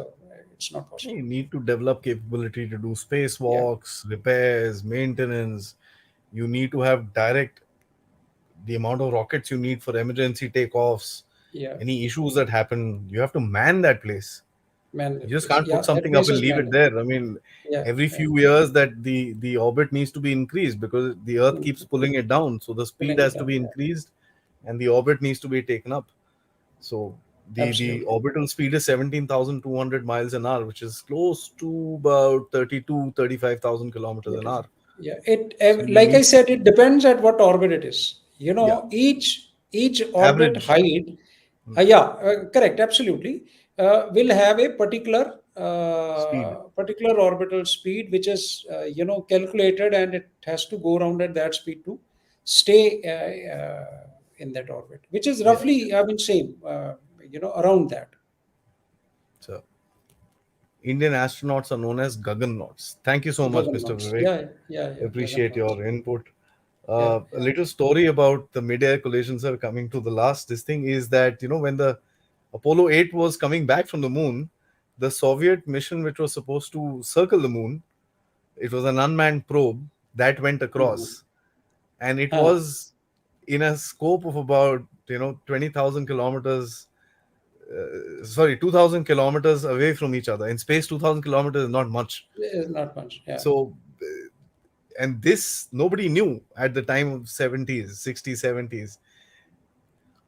not possible. You need to develop capability to do Yeah, spacewalks, repairs, maintenance. You need to have direct the amount of rockets you need for emergency takeoffs. yeah, Any issues that happen, you have to man that place. man, You that just place. can't put Yeah, that something up place and is leave manned. it there. I mean, Yeah, every yeah. few years that the orbit needs to be increased because the Earth keeps pulling it down. So the speed Pulling it has to down. be Yeah, increased, and the orbit needs to be taken up. So the absolutely. orbital speed is 17,200 miles an hour, which is close to about 35,000 kilometers an But hour. yeah, So you like I need said, it depends at what orbit it is. Yeah. Each orbit Average. height, Mm. yeah, correct, absolutely, will have a Speed. particular orbital speed, which is calculated, and it has to go around at that speed to stay in that orbit, which is Yeah. roughly, I mean, same, around that. So Indian astronauts are known as Gaganyauts. Thank you so much, Mr. Juggernauts. Vivek. Yeah, Appreciate juggernauts. your input. Yeah, A yeah. little story about the mid-air collisions are coming to the last. This thing is that, when the Apollo 8 was coming back from the moon, the Soviet mission, which was supposed to circle the moon, it was an unmanned probe that went Mhm. across, and it Huh. was in a scope of about 20,000 kilometers, sorry, 2,000 kilometers away from each other. In space, 2,000 kilometers is not much. It's not much. Yeah. So, and this nobody knew at the time of 70s, 60s, 70s.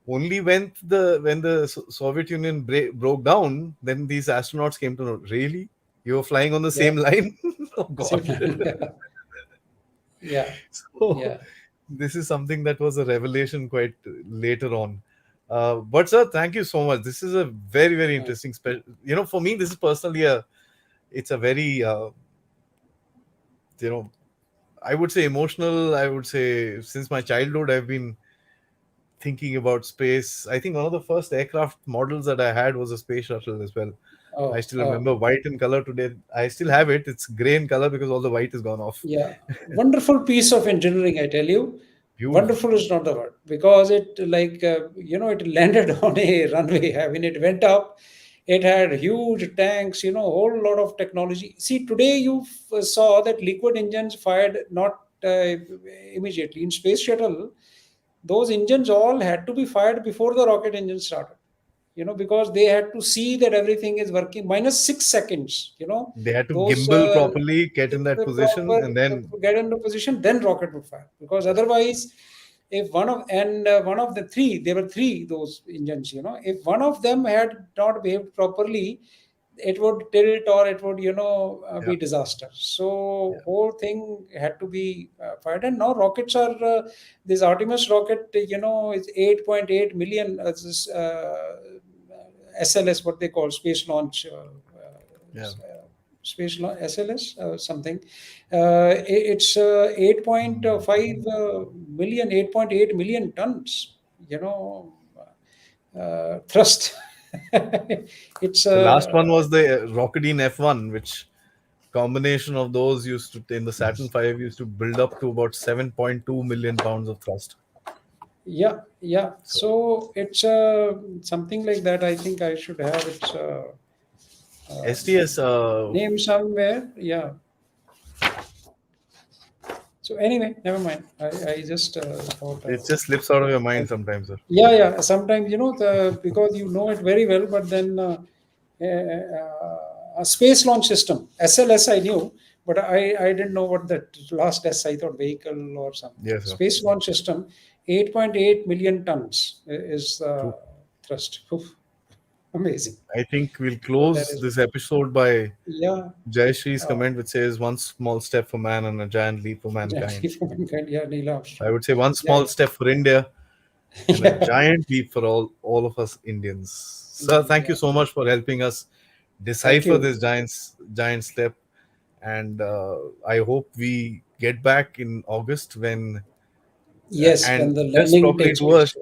Only when the Soviet Union broke down, then these astronauts came to know, really, you were flying on the Yeah. same line. Oh god. Same line. Yeah. Yeah. So Yeah. this is something that was a revelation quite later on. But sir, thank you so much. This is a very, very Uh, interesting for me, this is personally a it's a very you know I would say emotional. I would say since my childhood I've been thinking about space. I think one of the first aircraft models that I had was a space shuttle as well. I oh, still oh. remember, white in color today. I still have it. It's gray in color because all the white is gone off. Yeah, wonderful piece of engineering, I tell you. Beautiful. Wonderful is not the word, because it, like, it landed on a runway. I mean, it went up. It had huge tanks, whole lot of technology. See, today you saw that liquid engines fired not immediately in space shuttle. Those engines all had to be fired before the rocket engine started. Because they had to see that everything is working. Minus 6 seconds. They had to Those gimbal properly, get in that the position, proper and then get into position, then rocket would fire. Because yeah, otherwise, if one of the three, there were three those engines. If one of them had not behaved properly, it would tilt, or it would yeah, be disaster. yeah, So whole thing had to be fired. And now rockets are this Artemis rocket, is 8.8 million, SLS, what they call space launch, yeah. space launch SLS, something. It's 8.5 million, 8.8 million tons. Thrust. It's The last one was the Rocketdyne F1, which combination of those used to in the Saturn V used to build up to about 7.2 million pounds of thrust. Yeah, yeah. So So it's something like that. I think I should have its STS, name somewhere. Yeah. So anyway, never mind. I just thought. it just slips out of your mind I, sometimes, sir. yeah, yeah. Sometimes because you know it very well, but then a space launch system, SLS, I knew, but I didn't know what that last S, I thought vehicle or something. Yes, sir. Space launch system, 8.8 million tons is True. thrust. Oof, amazing. I think we'll So that close is, this episode by yeah. Jayashree's Uh, comment, which says, "One small step for man and a giant leap for mankind." exactly for mankind. Yeah, Neil I Armstrong. would say one Yeah, small step for India and a yeah. giant leap for all of us Indians. Sir, Indians, thank you yeah. so much for helping us Thank decipher you. this giant step. And I hope we get back in August when Yes, and when the just landing probably takes do a place.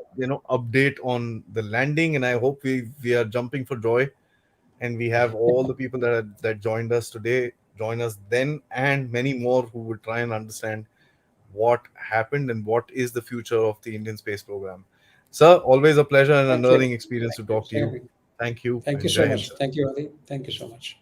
update on the landing. And I hope we are jumping for joy, and we have all the people that joined us today join us then, and many more who will try and understand what happened and what is the future of the Indian space program. Sir, always a pleasure and a Thank you. learning experience Thank to you. talk to Same you. here. Thank you Thank you and so Jai Hind, much. sir. Thank you, Adi. Thank you so much.